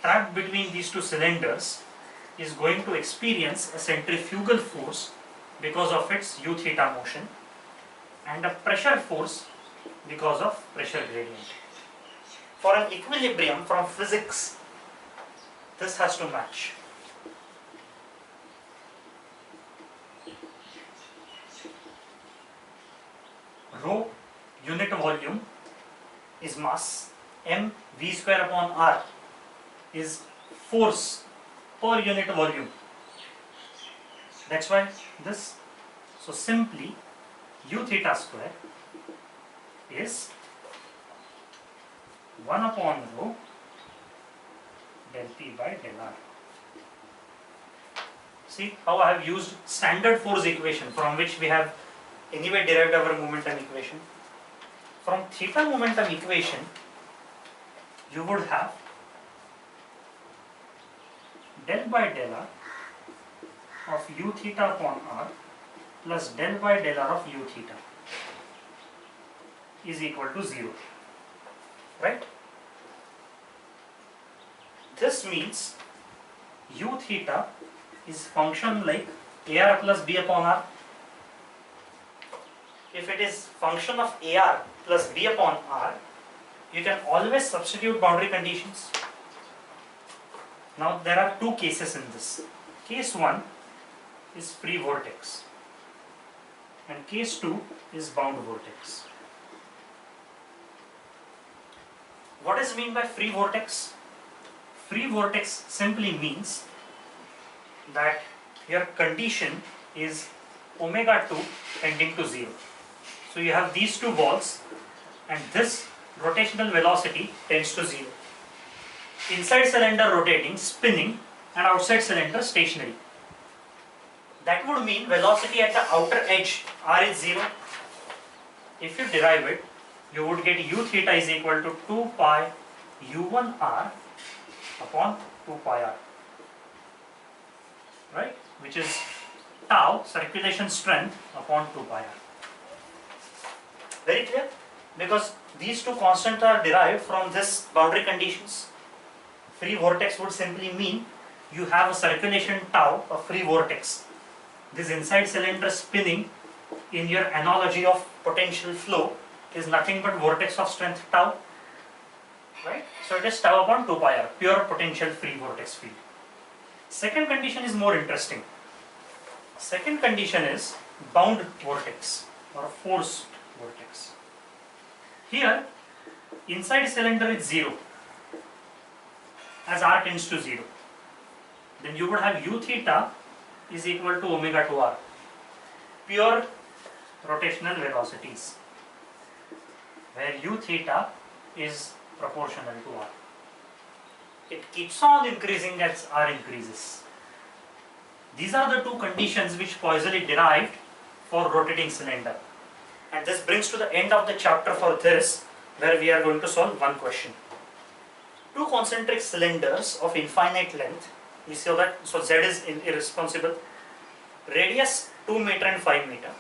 trapped between these two cylinders is going to experience a centrifugal force because of its u theta motion and a pressure force because of pressure gradient. For an equilibrium from physics, this has to match. Rho, unit volume, is mass, m v square upon r is force per unit volume. That's why this. So simply u theta square is 1 upon rho del P by del R. See how I have used standard force equation from which we have anyway derived our momentum equation. From theta momentum equation, you would have del by del R of u theta upon r plus del by del r of u theta is equal to 0, right? This means u theta is function like ar plus b upon r. If it is function of ar plus b upon r, you can always substitute boundary conditions. Now there are two cases in this. Case 1 is free vortex and case 2 is bound vortex. What is meant by free vortex? Free vortex simply means that your condition is omega 2 tending to 0. So you have these two balls and this rotational velocity tends to 0. Inside cylinder rotating, spinning, and outside cylinder stationary. That would mean velocity at the outer edge r is 0. If you derive it, you would get u theta is equal to 2 pi u1 r upon 2 pi r, right? Which is tau, circulation strength, upon 2 pi r. Very clear? Because these two constants are derived from this boundary conditions. Free vortex would simply mean you have a circulation tau, a free vortex. This inside cylinder spinning in your analogy of potential flow is nothing but vortex of strength tau, right? So it is tau upon 2 pi r, pure potential free vortex field. Second condition is more interesting. Second condition is bound vortex or forced vortex. Here inside cylinder is 0 as r tends to 0. Then you would have u theta is equal to omega 2 r, pure rotational velocities, where u theta is proportional to r. It keeps on increasing as R increases. These are the two conditions which Poiseuille derived for rotating cylinder. And this brings to the end of the chapter for this, where we are going to solve one question. Two concentric cylinders of infinite length. We saw that, so Z is irresponsible. Radius 2 meter and 5 meter.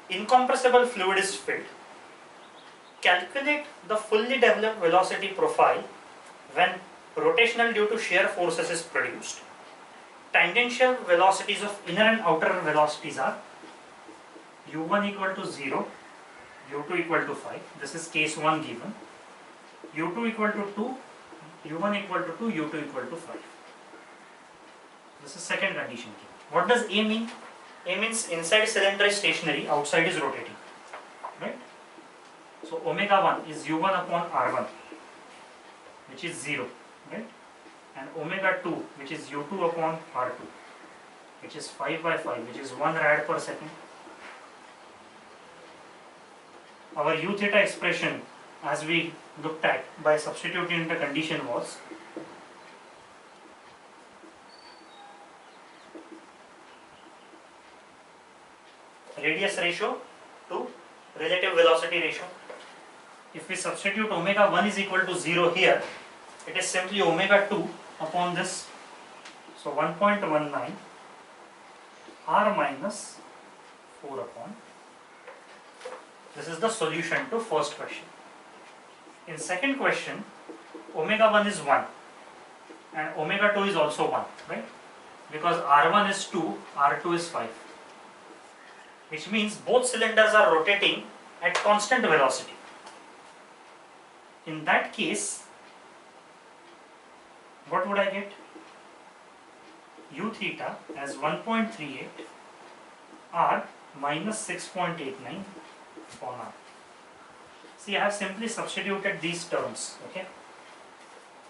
Incompressible fluid is filled. Calculate the fully developed velocity profile when rotational due to shear forces is produced. Tangential velocities of inner and outer velocities are u1 equal to 0, u2 equal to 5. This is case 1 given. u2 equal to 2, u1 equal to 2, u2 equal to 5. This is second condition given. What does A mean? A means inside cylinder is stationary, outside is rotating. Right? So omega 1 is u1 upon r1, which is 0. Right? And omega 2, which is u2 upon r2, which is 5 by 5, which is 1 rad per second. Our u theta expression, as we looked at by substituting in the condition, was radius ratio to relative velocity ratio. If we substitute omega 1 is equal to 0 here, it is simply omega 2 upon this. So 1.19 r minus 4 upon. This is the solution to first question. In second question, omega 1 is 1 and omega 2 is also 1, right? Because r1 is 2, r2 is 5. Which means both cylinders are rotating at constant velocity. In that case, what would I get? U theta as 1.38 r minus 6.89 upon r. See, I have simply substituted these terms, okay?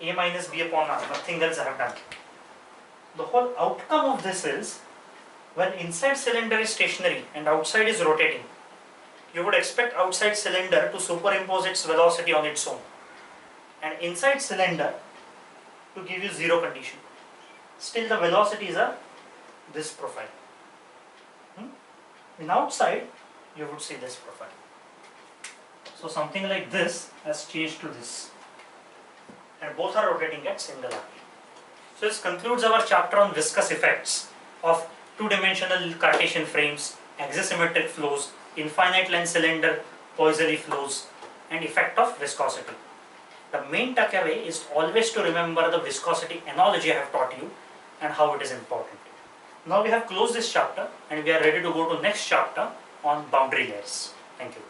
A minus b upon r, nothing else I have done. The whole outcome of this is, when inside cylinder is stationary and outside is rotating, you would expect outside cylinder to superimpose its velocity on its own, and inside cylinder to give you 0 condition. Still the velocities are this profile. In outside, you would see this profile. So something like this has changed to this, and both are rotating at single angle. So this concludes our chapter on viscous effects of two-dimensional Cartesian frames, axisymmetric flows, infinite length cylinder, Poiseuille flows, and effect of viscosity. The main takeaway is always to remember the viscosity analogy I have taught you and how it is important. Now we have closed this chapter and we are ready to go to next chapter on boundary layers. Thank you.